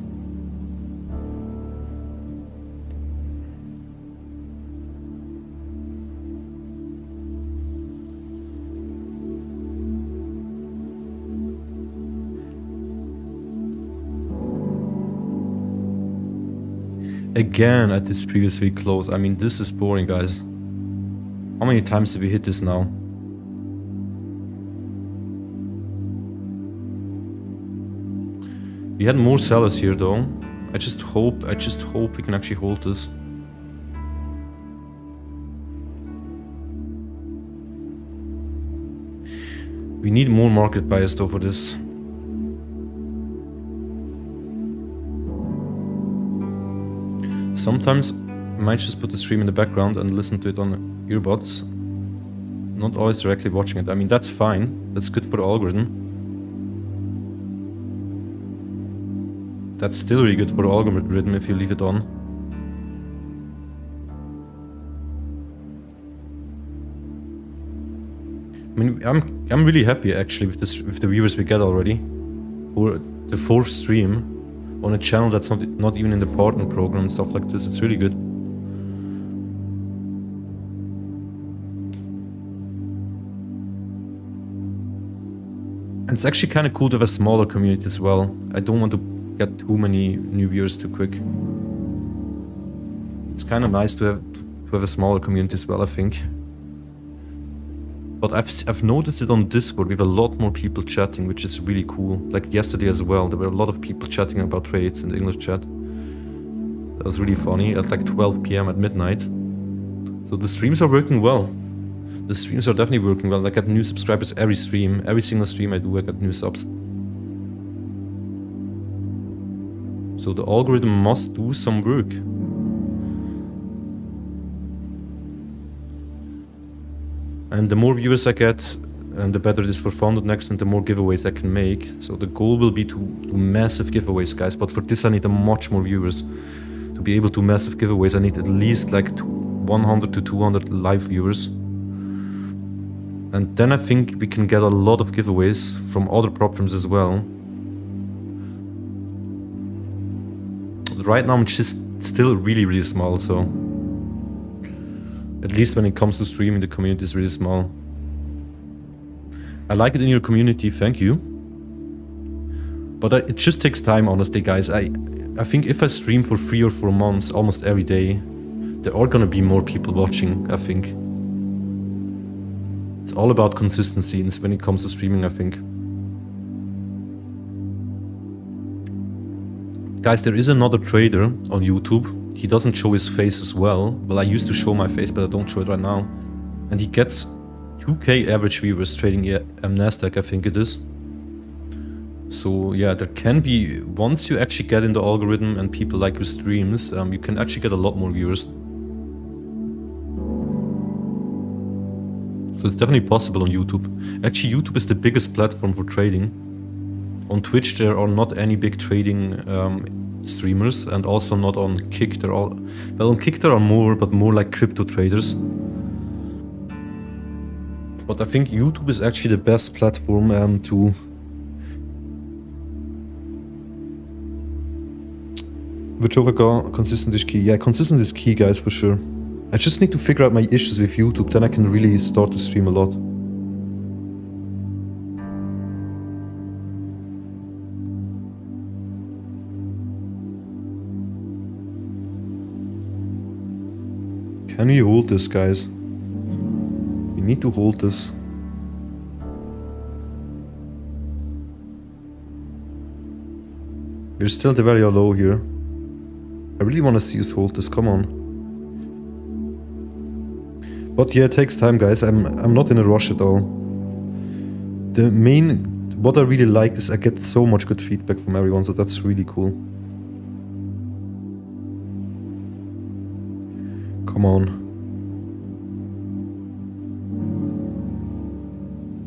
Again at this previous week close. I mean, this is boring, guys. How many times did we hit this now? We had more sellers here though. I just hope we can actually hold this. We need more market buyers though for this. Sometimes I might just put the stream in the background and listen to it on earbuds. Not always directly watching it. I mean, that's fine. That's good for the algorithm. That's still really good for the algorithm if you leave it on. mean, I'm really happy actually with this, with the viewers we get already. For the 4th stream on a channel that's not even in the partner program and stuff like this. It's really good. And it's actually kind of cool to have a smaller community as well. I don't want to get too many new viewers too quick. It's kind of nice to have a smaller community as well, I think. But I've noticed it on Discord. We have a lot more people chatting, which is really cool. Like yesterday as well, there were a lot of people chatting about trades in the English chat. That was really funny at like 12 PM at midnight. So the streams are working well. The streams are definitely working well. I get new subscribers every stream. Every single stream I do, I get new subs. So the algorithm must do some work. And the more viewers I get, and the better it is for FundedNext, and the more giveaways I can make. So the goal will be to do massive giveaways, guys. But for this I need much more viewers. To be able to massive giveaways, I need at least like 100 to 200 live viewers. And then I think we can get a lot of giveaways from other platforms as well. But right now I'm just still really small, so... At least when it comes to streaming, the community is really small. I like it in your community, thank you. But it just takes time, honestly, guys. I think if I stream for 3 or 4 months, almost every day, there are gonna be more people watching, I think. It's all about consistency when it comes to streaming, I think. Guys, there is another trader on YouTube. He doesn't show his face as well. Well, I used to show my face, but I don't show it right now. And he gets 2K average viewers trading Nasdaq, I think it is. So yeah, there can be, once you actually get in the algorithm and people like your streams, you can actually get a lot more viewers. So it's definitely possible on YouTube. Actually, YouTube is the biggest platform for trading. On Twitch, there are not any big trading streamers, and also not on Kick. There are, well, on Kick there are more, but more like crypto traders. But I think YouTube is actually the best platform to... Consistent is key. Yeah, consistent is key, guys, for sure. I just need to figure out my issues with YouTube, then I can really start to stream a lot. Can we hold this, guys? We need to hold this. We're still very low here. I really want to see us hold this, come on. But yeah, it takes time, guys. I'm not in a rush at all. What I really like is I get so much good feedback from everyone, so that's really cool. Come on.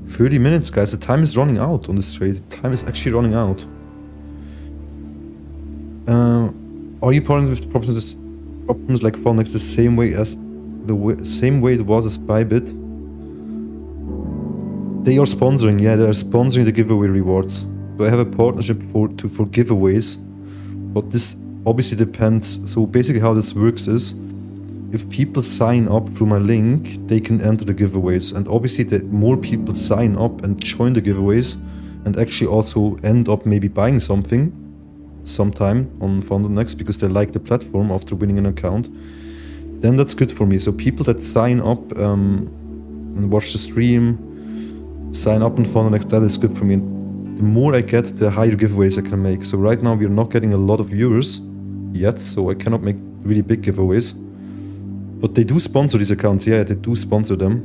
30 minutes, guys. The time is running out on this trade. The time is actually running out. Are you partnering with problems like FundedNext the same way as same way it was as Bybit? They are sponsoring, yeah, they are sponsoring the giveaway rewards. So I have a partnership for giveaways, but this obviously depends. So basically how this works is, if people sign up through my link, they can enter the giveaways. And obviously the more people sign up and join the giveaways and actually also end up maybe buying something sometime on FundedNext because they like the platform after winning an account, then that's good for me. So people that sign up and watch the stream, sign up on FundedNext, that is good for me. And the more I get, the higher giveaways I can make. So right now we're not getting a lot of viewers yet, so I cannot make really big giveaways. But they do sponsor these accounts, yeah, they do sponsor them.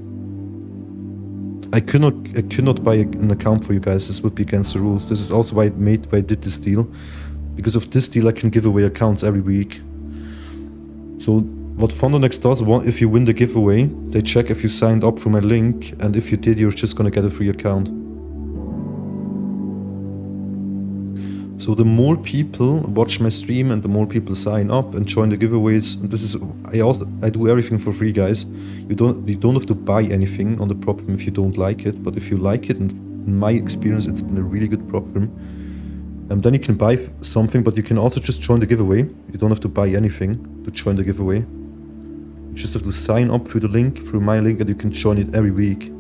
I could not buy an account for you guys, this would be against the rules. This is also why I did this deal. Because of this deal I can give away accounts every week. So what FundedNext does, if you win the giveaway, they check if you signed up through my link, and if you did, you're just gonna get a free account. So the more people watch my stream and the more people sign up and join the giveaways, and this is I do everything for free, guys. You don't have to buy anything on the prop firm if you don't like it, but if you like it, and in my experience it's been a really good prop firm, then you can buy something, but you can also just join the giveaway. You don't have to buy anything to join the giveaway. You just have to sign up through the link, through my link, and you can join it every week.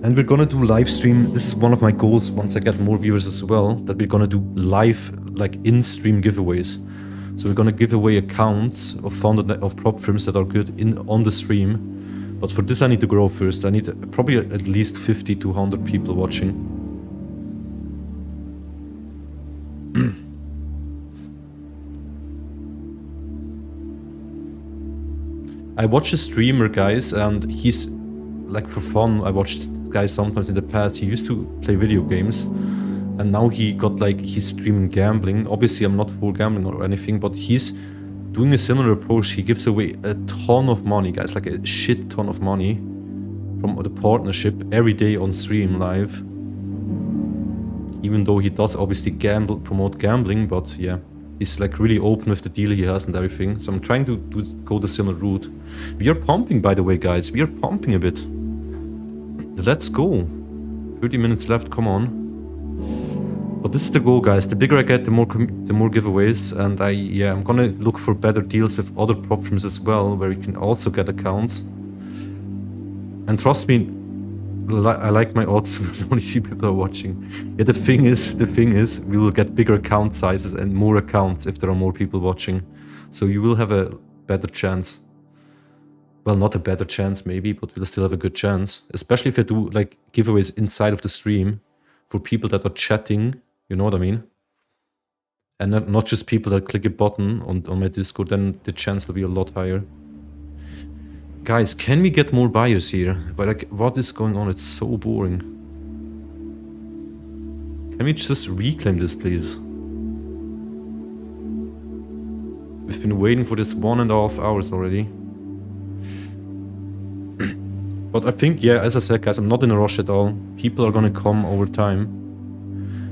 And we're gonna do live stream. This is one of my goals once I get more viewers as well, that we're gonna do live, like in-stream giveaways. So we're gonna give away accounts of prop firms that are good on the stream. But for this I need to grow first. I need probably at least 50 to 100 people watching. I watch a streamer, guys, and he's like, for fun, I watched guy sometimes in the past. He used to play video games, and now he got like, he's streaming gambling. Obviously I'm not for gambling or anything, but he's doing a similar approach. He gives away a ton of money, guys, like a shit ton of money from the partnership every day on stream live. Even though he does obviously promote gambling, but yeah, he's like really open with the deal he has and everything. So I'm trying to go the similar route. We are pumping, by the way, guys. We are pumping a bit. Let's go. 30 minutes left, come on. But this is the goal, guys. The bigger I get, the more giveaways. And I'm gonna look for better deals with other prop firms as well, where you can also get accounts. And trust me, I like my odds when only few people are watching. Yeah, the thing is, we will get bigger account sizes and more accounts if there are more people watching. So you will have a better chance. Well, not a better chance maybe, but we'll still have a good chance. Especially if I do like giveaways inside of the stream for people that are chatting, you know what I mean? And not just people that click a button on my Discord, then the chance will be a lot higher. Guys, can we get more buyers here? But like, what is going on? It's so boring. Can we just reclaim this, please? We've been waiting for this 1.5 hours already. But I think, yeah, as I said, guys, I'm not in a rush at all. People are gonna come over time.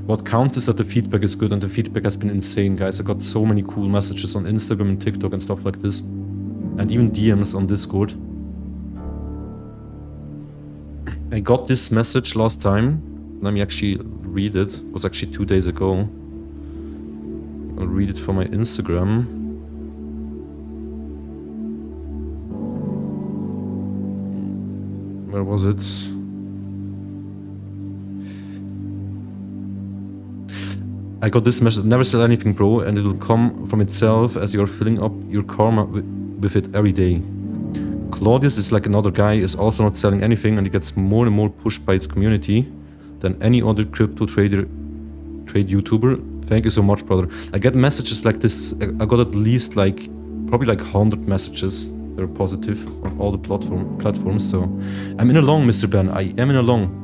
What counts is that the feedback is good, and the feedback has been insane, guys. I got so many cool messages on Instagram and TikTok and stuff like this. And even DMs on Discord. I got this message last time. Let me actually read it. It was actually 2 days ago. I'll read it from my Instagram. Where was it? I got this message: never sell anything, bro, and it will come from itself as you're filling up your karma with it every day. Claudius is like another guy, is also not selling anything, and he gets more and more pushed by its community than any other crypto trade YouTuber. Thank you so much, brother. I get messages like this. I got at least like, probably like 100 messages that are positive on all the platforms. So I'm in a long, Mr. Ben. I am in a long.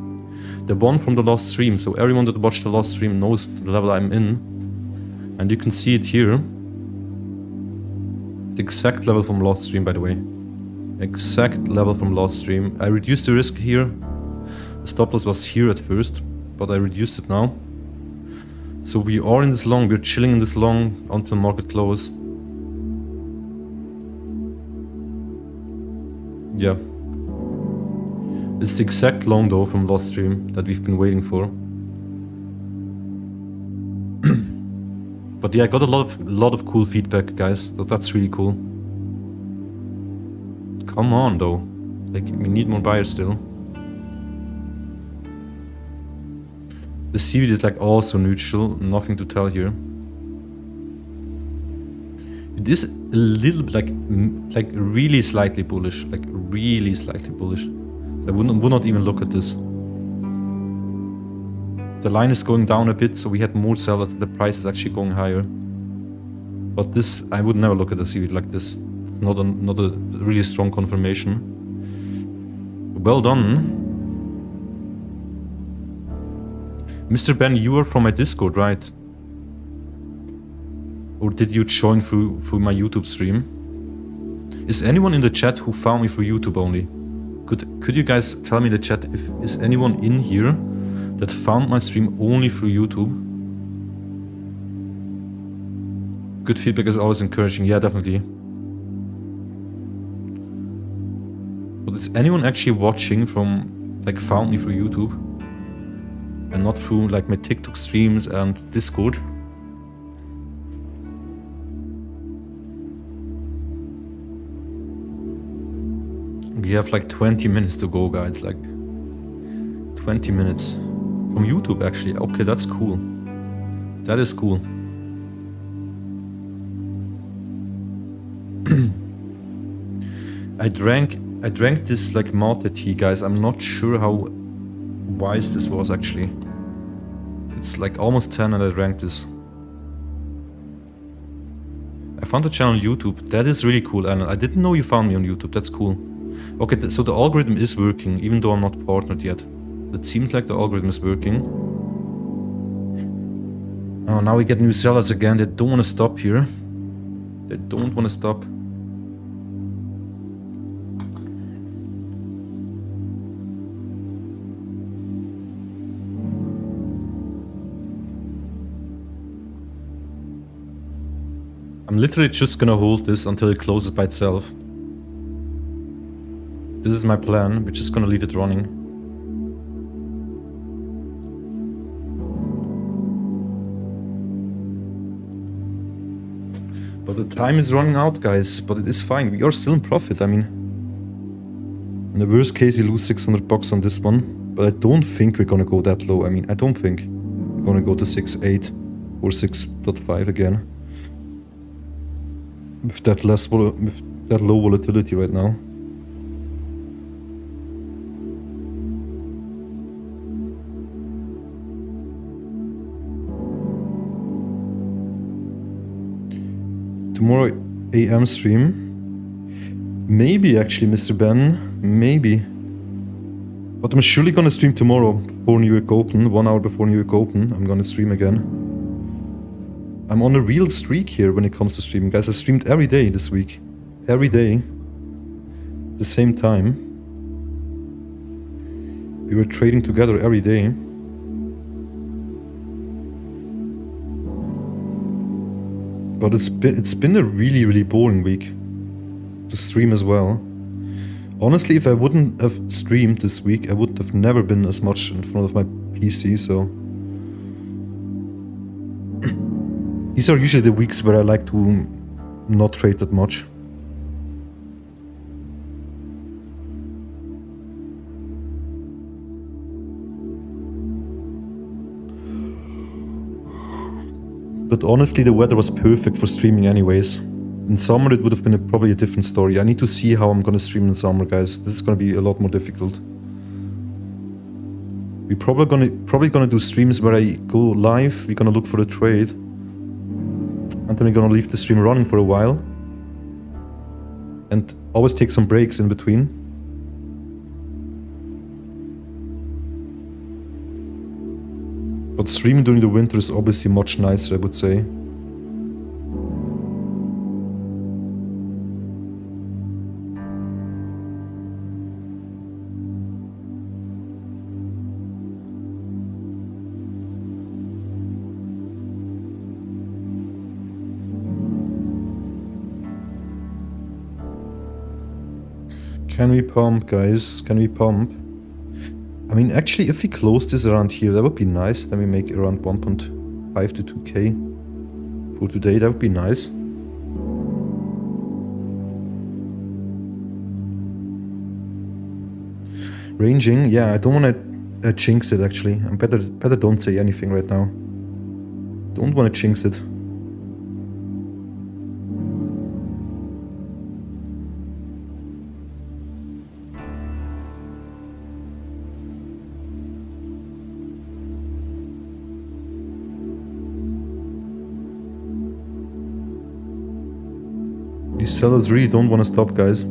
The one from the last stream. So everyone that watched the last stream knows the level I'm in. And you can see it here. The exact level from last stream, by the way. Exact level from last stream. I reduced the risk here. The stop loss was here at first, but I reduced it now. So we are in this long. We're chilling in this long until market close. Yeah. It's the exact long though from last stream that we've been waiting for. But yeah, I got a lot of cool feedback, guys. So that's really cool. Come on though. Like, we need more buyers still. The CVD is like also neutral, nothing to tell here. It is a little bit like really slightly bullish, like really slightly bullish. So I would not even look at this. The line is going down a bit, so we had more sellers. The price is actually going higher. But this, I would never look at the CVD like this. It's not a really strong confirmation. Well done. Mr. Ben, you are from my Discord, right? Or did you join through my YouTube stream? Is anyone in the chat who found me through YouTube only? Could you guys tell me in the chat if is anyone in here that found my stream only through YouTube. Good feedback is always encouraging. Yeah, definitely. But is anyone actually watching from, like, found me through YouTube? And not through, like, my TikTok streams and Discord? We have like 20 minutes to go, guys. Like 20 minutes from YouTube, actually. Okay, that's cool. That is cool. I drank this like mate tea, guys. I'm not sure how wise this was actually. It's like almost 10 and I drank this. I found the channel on YouTube. That is really cool, Alan. I didn't know you found me on YouTube. That's cool. Okay, so the algorithm is working, even though I'm not partnered yet. It seems like the algorithm is working. Oh, now we get new sellers again. They don't want to stop here. They don't want to stop. I'm literally just gonna hold this until it closes by itself. This is my plan. We're just gonna leave it running. But the time is running out, guys. But it is fine. We are still in profit. I mean, in the worst case, we lose 600 bucks on this one. But I don't think we're gonna go that low. I mean, I don't think we're gonna go to 6.8 or 6.5 again. With that low volatility right now. Tomorrow AM stream. Maybe actually, Mr. Ben. Maybe. But I'm surely gonna stream tomorrow before New York Open. 1 hour before New York Open. I'm gonna stream again. I'm on a real streak here when it comes to streaming. Guys, I streamed every day this week. Every day. The same time. We were trading together every day. But it's been a really boring week to stream as well. Honestly, if I wouldn't have streamed this week, I would have never been as much in front of my PC, so... These are usually the weeks where I like to not trade that much. But honestly, the weather was perfect for streaming anyways. In summer it would have been probably a different story. I need to see how I'm gonna stream in summer, guys. This is gonna be a lot more difficult. We're probably gonna do streams where I go live, we're gonna look for a trade. And then we're gonna leave the stream running for a while. And always take some breaks in between. But streaming during the winter is obviously much nicer, I would say. Can we pump, guys? Can we pump? I mean, actually, if we close this around here, that would be nice. Then we make around 1.5 to 2k for today. That would be nice. Ranging, yeah, I don't want to jinx it, actually. I better don't say anything right now. Don't want to jinx it. These sellers really don't want to stop, guys.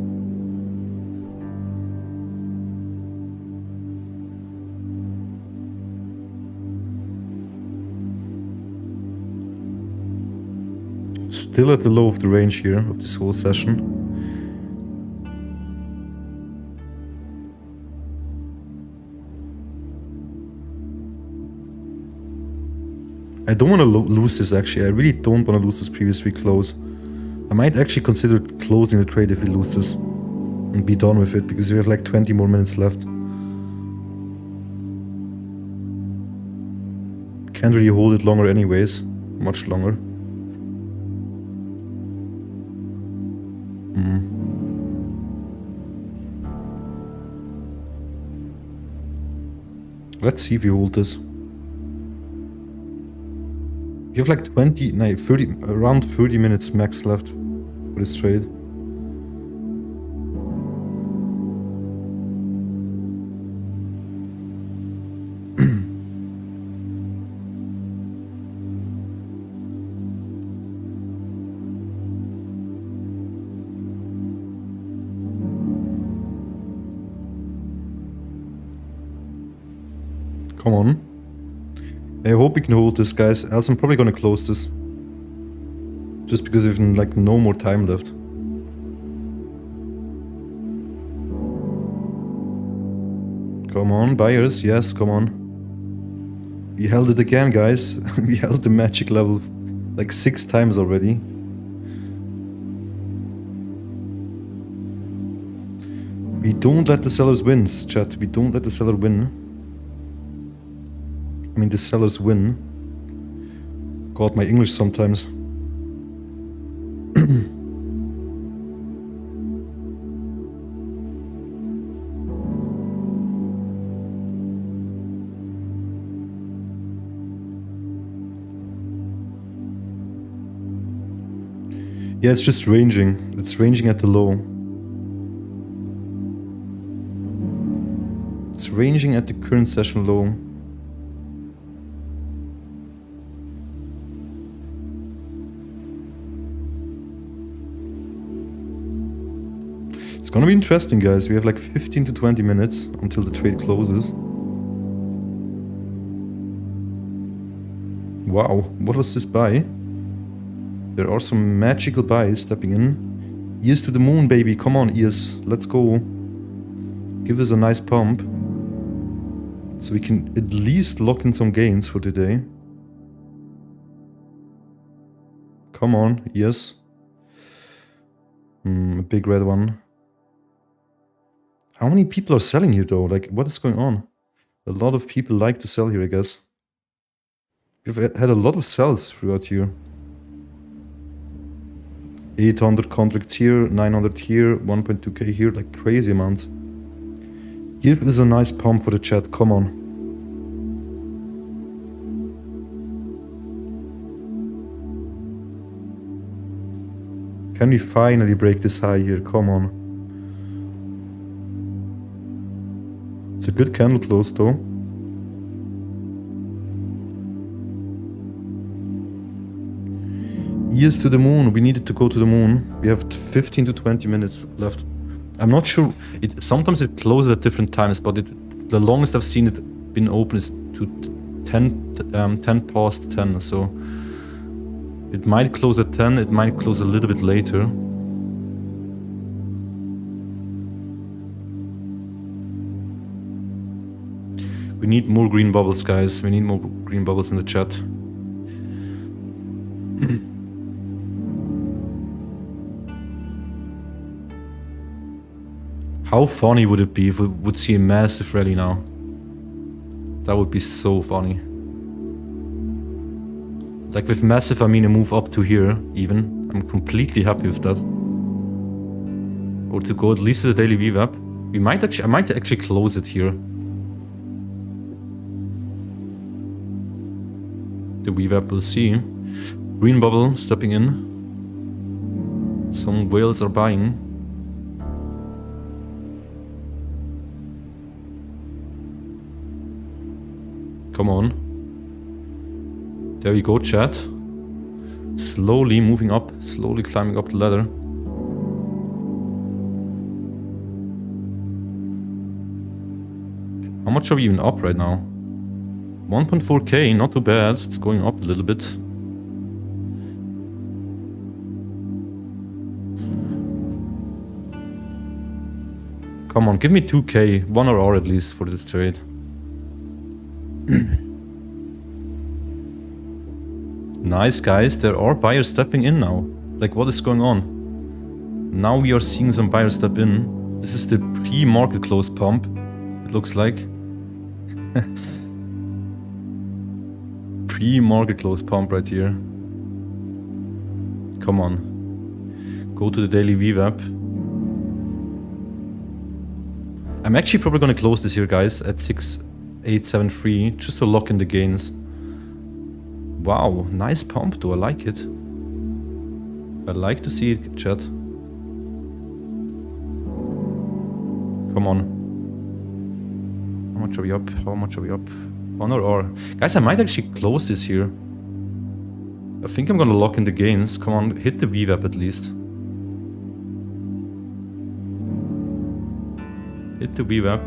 Still at the low of the range here of this whole session. I don't want to lose this actually. I really don't want to lose this previous week close. I might actually consider closing the trade if we lose this and be done with it, because we have like 20 more minutes left. Can't really hold it longer anyways. Much longer. Let's see if we hold this. We have like 30, around 30 minutes max left for this trade. Come on. I hope we can hold this, guys, else I'm probably gonna close this. Just because we have like no more time left. Come on, buyers, yes, come on. We held it again, guys. We held the magic level like 6 times already. We don't let the sellers win, chat. We don't let the seller win. I mean, the sellers win. God, my English sometimes. Yeah, it's just ranging. It's ranging at the low. It's ranging at the current session low. It's gonna be interesting, guys. We have like 15 to 20 minutes until the trade closes. Wow, what was this buy? There are some magical buys stepping in. Ears to the moon, baby. Come on, ears. Let's go. Give us a nice pump. So we can at least lock in some gains for today. Come on, ears. A big red one. How many people are selling here though? Like, what is going on? A lot of people like to sell here, I guess. We've had a lot of sells throughout here. 800 contracts here, 900 here, 1.2k here, like crazy amounts. Give us a nice pump for the chat, come on. Can we finally break this high here? Come on. It's a good candle close though. Ears to the moon. We needed to go to the moon. We have 15 to 20 minutes left. I'm not sure. Sometimes it closes at different times, but the longest I've seen it been open is to 10 past 10. So it might close at 10. It might close a little bit later. We need more green bubbles, guys. We need more green bubbles in the chat. How funny would it be if we would see a massive rally now? That would be so funny. Like with massive, I mean a move up to here even. I'm completely happy with that. Or to go at least to the daily VWAP. I might actually close it here. The VWAP, we'll see. Green bubble stepping in. Some whales are buying. Come on. There we go, chat. Slowly moving up, slowly climbing up the ladder. How much are we even up right now? 1.4k, not too bad. It's going up a little bit. Come on, give me 2k, 1 or R at least for this trade. Nice, guys. There are buyers stepping in now. Like, what is going on? Now we are seeing some buyers step in. This is the pre-market close pump, it looks like. Pre-market close pump right here. Come on. Go to the daily VWAP. I'm actually probably going to close this here, guys, at 6,873, just to lock in the gains. Wow, nice pump though, I like it. I like to see it, chat. Come on. How much are we up? How much are we up? 1 or? Guys, I might actually close this here. I think I'm gonna lock in the gains. Come on, hit the VWAP at least. Hit the VWAP.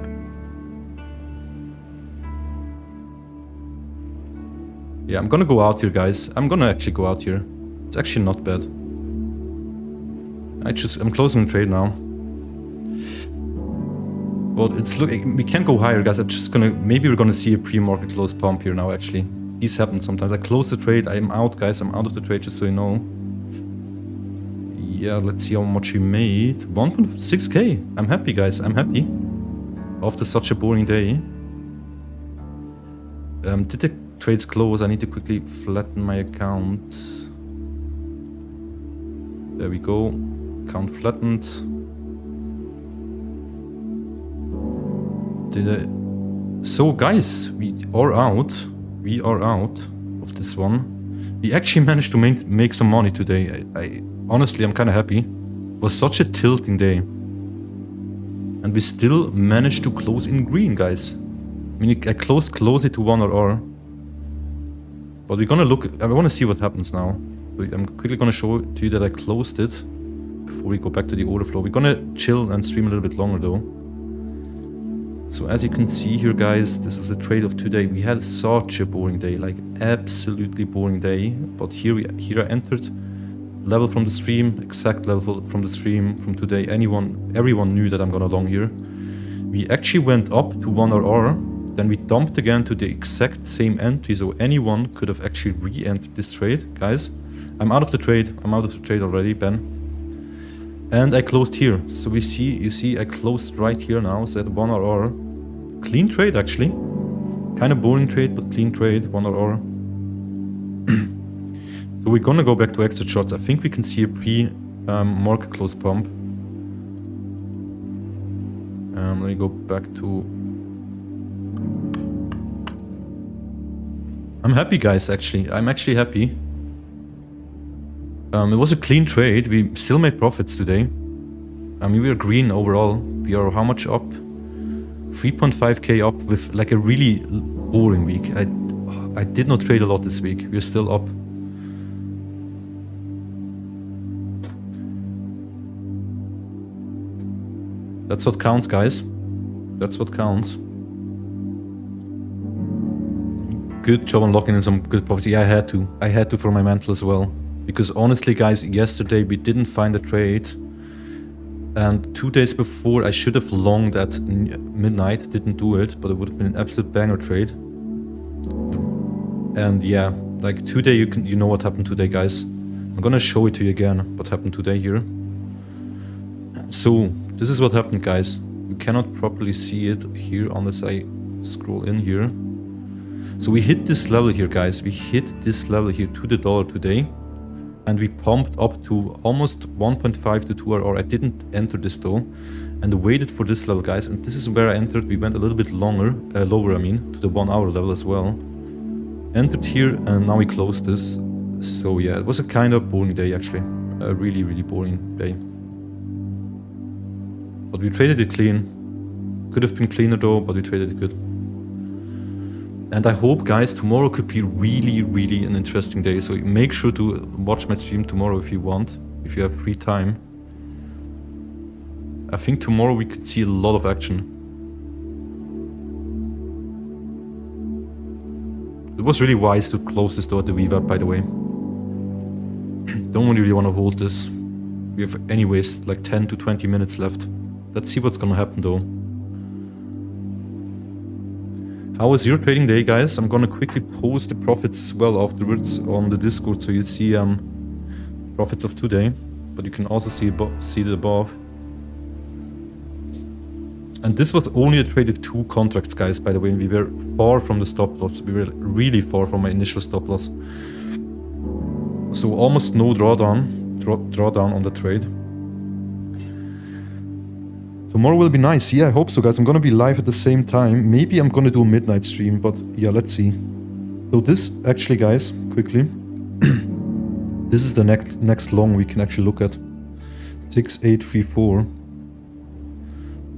Yeah, I'm gonna go out here, guys. I'm gonna actually go out here. It's actually not bad. I'm closing the trade now. But it's looking, we can't go higher, guys. I'm just gonna, maybe we're gonna see a pre-market close pump here now, actually. These happen sometimes. I close the trade, I'm out, guys. I'm out of the trade, just so you know. Yeah, let's see how much we made. 1.6k. I'm happy, guys. I'm happy. After such a boring day. Did the trades close? I need to quickly flatten my account. There we go. Account flattened. So guys, we are out. We are out of this one. We actually managed to make some money today. Honestly, I'm kind of happy. It was such a tilting day. And we still managed to close in green, guys. I mean, I closed closely to 1 or. But we're gonna look, I want to see what happens now. I'm quickly gonna show to you that I closed it before we go back to the order flow. We're gonna chill and stream a little bit longer though. So as you can see here, guys, this is the trade of today. We had such a boring day, like absolutely boring day. But here I entered level from the stream, exact level from the stream from today. Everyone knew that I'm gonna long here. We actually went up to 1 or, then we dumped again to the exact same entry. So anyone could have actually re-entered this trade, guys. I'm out of the trade. I'm out of the trade already, Ben. And I closed here. So you see, I closed right here now. So at 1 or. Clean trade, actually. Kind of boring trade, but clean trade. 1 or. So we're gonna go back to exit shots. I think we can see a pre-market close pump. Let me go back to... I'm happy, guys, actually. I'm actually happy. It was a clean trade. We still made profits today. I mean, we are green overall. We are how much up? 3.5k up with like a really boring week. I did not trade a lot this week. We're still up. That's what counts, guys. That's what counts. Good job on locking in some good profits. Yeah, I had to. I had to for my mental as well. Because honestly, guys, yesterday we didn't find a trade. And 2 days before, I should have longed at midnight. Didn't do it, but it would have been an absolute banger trade. And yeah, like today, you know what happened today, guys. I'm gonna show it to you again, what happened today here. So, this is what happened, guys. You cannot properly see it here unless I scroll in here. So we hit this level here, guys. We hit this level here to the dollar today. And we pumped up to almost 1.5 to 2 or I didn't enter this though. And waited for this level, guys. And this is where I entered. We went a little bit lower, I mean, to the 1 hour level as well. Entered here and now we closed this. So yeah, it was a kind of boring day actually. A really, really boring day. But we traded it clean. Could have been cleaner though, but we traded it good. And I hope, guys, tomorrow could be really, really an interesting day. So make sure to watch my stream tomorrow if you want, if you have free time. I think tomorrow we could see a lot of action. It was really wise to close this door at the VWAP, by the way. Don't really want to hold this. We have anyways like 10 to 20 minutes left. Let's see what's gonna happen though. How was your trading day, guys? I'm gonna quickly post the profits as well afterwards on the Discord, so you see profits of today, but you can also see it above. And this was only a trade of 2 contracts, guys, by the way. We were far from the stop loss. We were really far from my initial stop loss. So almost no drawdown on the trade. Tomorrow will be nice. Yeah, I hope so, guys. I'm gonna be live at the same time. Maybe I'm gonna do a midnight stream, but yeah, let's see. So this actually, guys, quickly, this is the next long we can actually look at. 6834.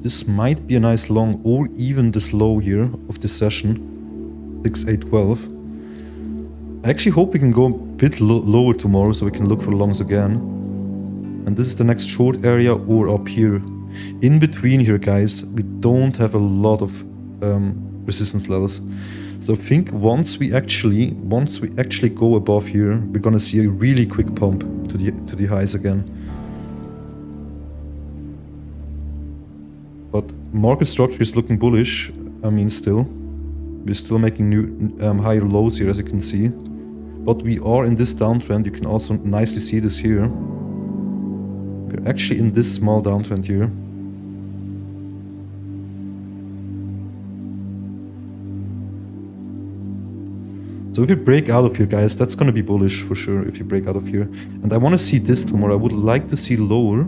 This might be a nice long, or even this low here of this session, 6812. I actually hope we can go a bit lower tomorrow so we can look for longs again. And this is the next short area, or up here. In between here, guys, we don't have a lot of resistance levels. So I think once we actually go above here, we're gonna see a really quick pump to the highs again. But market structure is looking bullish. I mean, we're still making new higher lows here, as you can see. But we are in this downtrend. You can also nicely see this here. We're actually in this small downtrend here. So if you break out of here, guys, that's gonna be bullish for sure if you break out of here. And I wanna see this tomorrow. I would like to see lower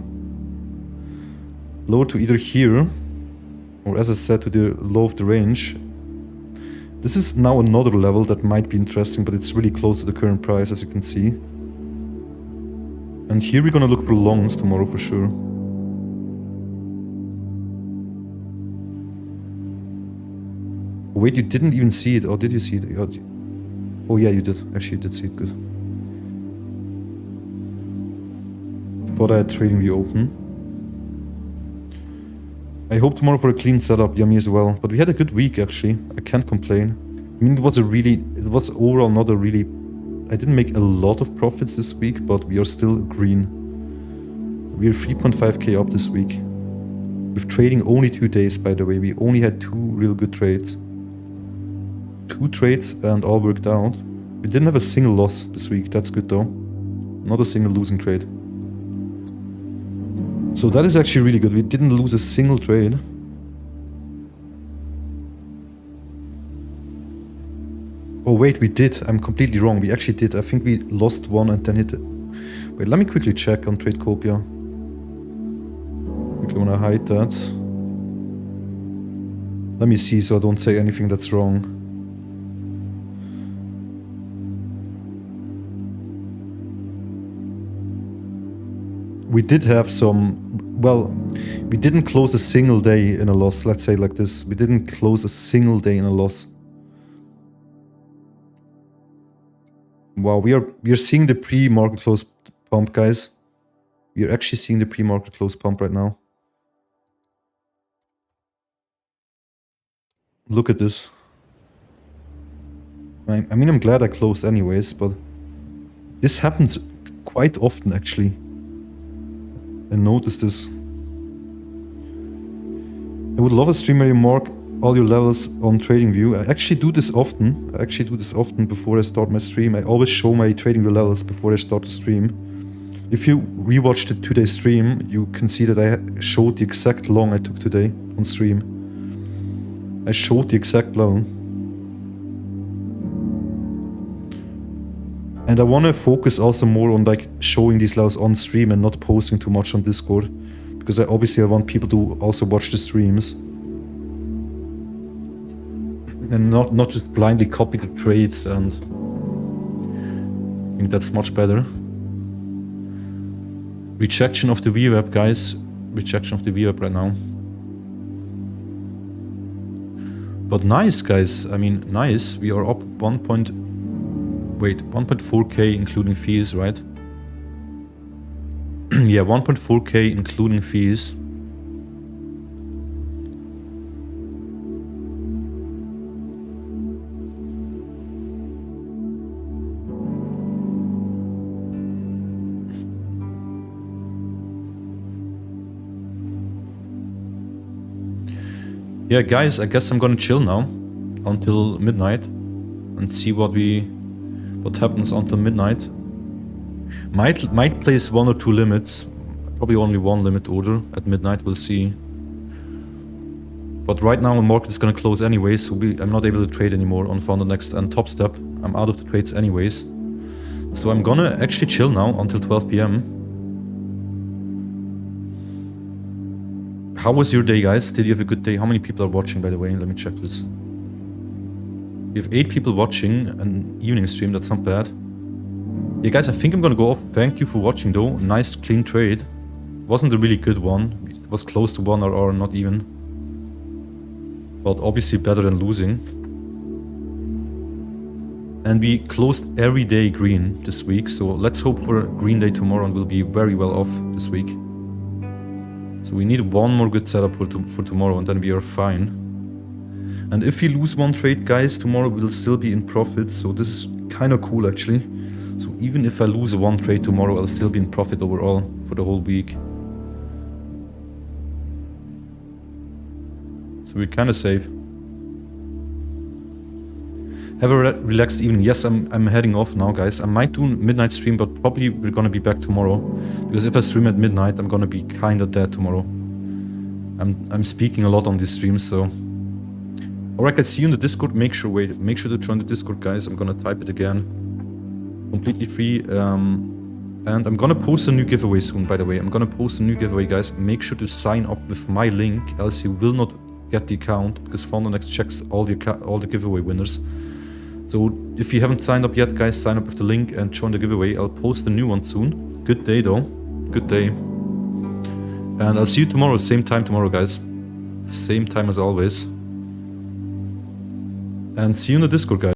to either here, or as I said, to the low of the range. This is now another level that might be interesting, but it's really close to the current price, as you can see. And here we're gonna look for longs tomorrow for sure. Wait, you didn't even see it, or did you see it? Oh yeah, you did. Actually, you did see it, good. Thought I had TradingView open. I hope tomorrow for a clean setup, yummy as well. But we had a good week, actually. I can't complain. I mean, it was overall not a really... I didn't make a lot of profits this week, but we are still green. We are 3.5k up this week. With trading only 2 days, by the way. We only had 2 real good trades. 2 trades and all worked out. We didn't have a single loss this week. That's good though. Not a single losing trade. So that is actually really good. We didn't lose a single trade. Oh wait, we did. I'm completely wrong. We actually did. I think we lost one and then hit it. Wait, let me quickly check on Tradecopia. Quickly want to hide that. Let me see so I don't say anything that's wrong. We did have some, well, we didn't close a single day in a loss, let's say like this. We didn't close a single day in a loss. Wow, we are seeing the pre-market close pump, guys. We are actually seeing the pre-market close pump right now. Look at this. I mean, I'm glad I closed anyways, but this happens quite often actually. And notice this. I would love a stream where you mark all your levels on TradingView. I actually do this often. Before I start my stream. I always show my TradingView levels before I start the stream. If you rewatch the today's stream, you can see that I showed the exact long I took today on stream. I showed the exact level. And I want to focus also more on like showing these levels on stream and not posting too much on Discord. Because I want people to also watch the streams. And not just blindly copy the trades, and I think that's much better. Rejection of the VWAP, guys. Rejection of the VWAP right now. But nice, guys. I mean, nice. We are up 1.4k including fees, right? Yeah, 1.4k including fees. Yeah, guys, I guess I'm gonna chill now. until midnight and see what happens until midnight. Might place 1 or 2 limits, probably only 1 limit order at midnight, we'll see. But right now the market is gonna close anyways, so I'm not able to trade anymore on FundedNext and Topstep. I'm out of the trades anyways. So I'm gonna actually chill now until 12 PM. How was your day, guys? Did you have a good day? How many people are watching, by the way? Let me check this. We have 8 people watching an evening stream, that's not bad. Yeah, guys, I think I'm gonna go off. Thank you for watching, though. Nice, clean trade. Wasn't a really good one. It was close to 1 or not even. But obviously better than losing. And we closed every day green this week, so let's hope for a green day tomorrow and we'll be very well off this week. So we need one more good setup for tomorrow and then we are fine. And if we lose 1 trade, guys, tomorrow we'll still be in profit, so this is kind of cool actually. So even if I lose 1 trade tomorrow, I'll still be in profit overall for the whole week. So we're kind of safe. Have a relaxed evening. Yes, I'm heading off now, guys. I might do midnight stream, but probably we're gonna be back tomorrow. Because if I stream at midnight, I'm gonna be kind of dead tomorrow. I'm speaking a lot on these streams, so... Alright, guys, see you in the Discord. Make sure to join the Discord, guys. I'm gonna type it again. Completely free. And I'm gonna post a new giveaway soon, by the way. I'm gonna post a new giveaway, guys. Make sure to sign up with my link, else you will not get the account, because FundedNext checks all the giveaway winners. So if you haven't signed up yet, guys, sign up with the link and join the giveaway. I'll post a new one soon. Good day, though. Good day. And I'll see you tomorrow, same time tomorrow, guys. Same time as always. And see you in the Discord, guys.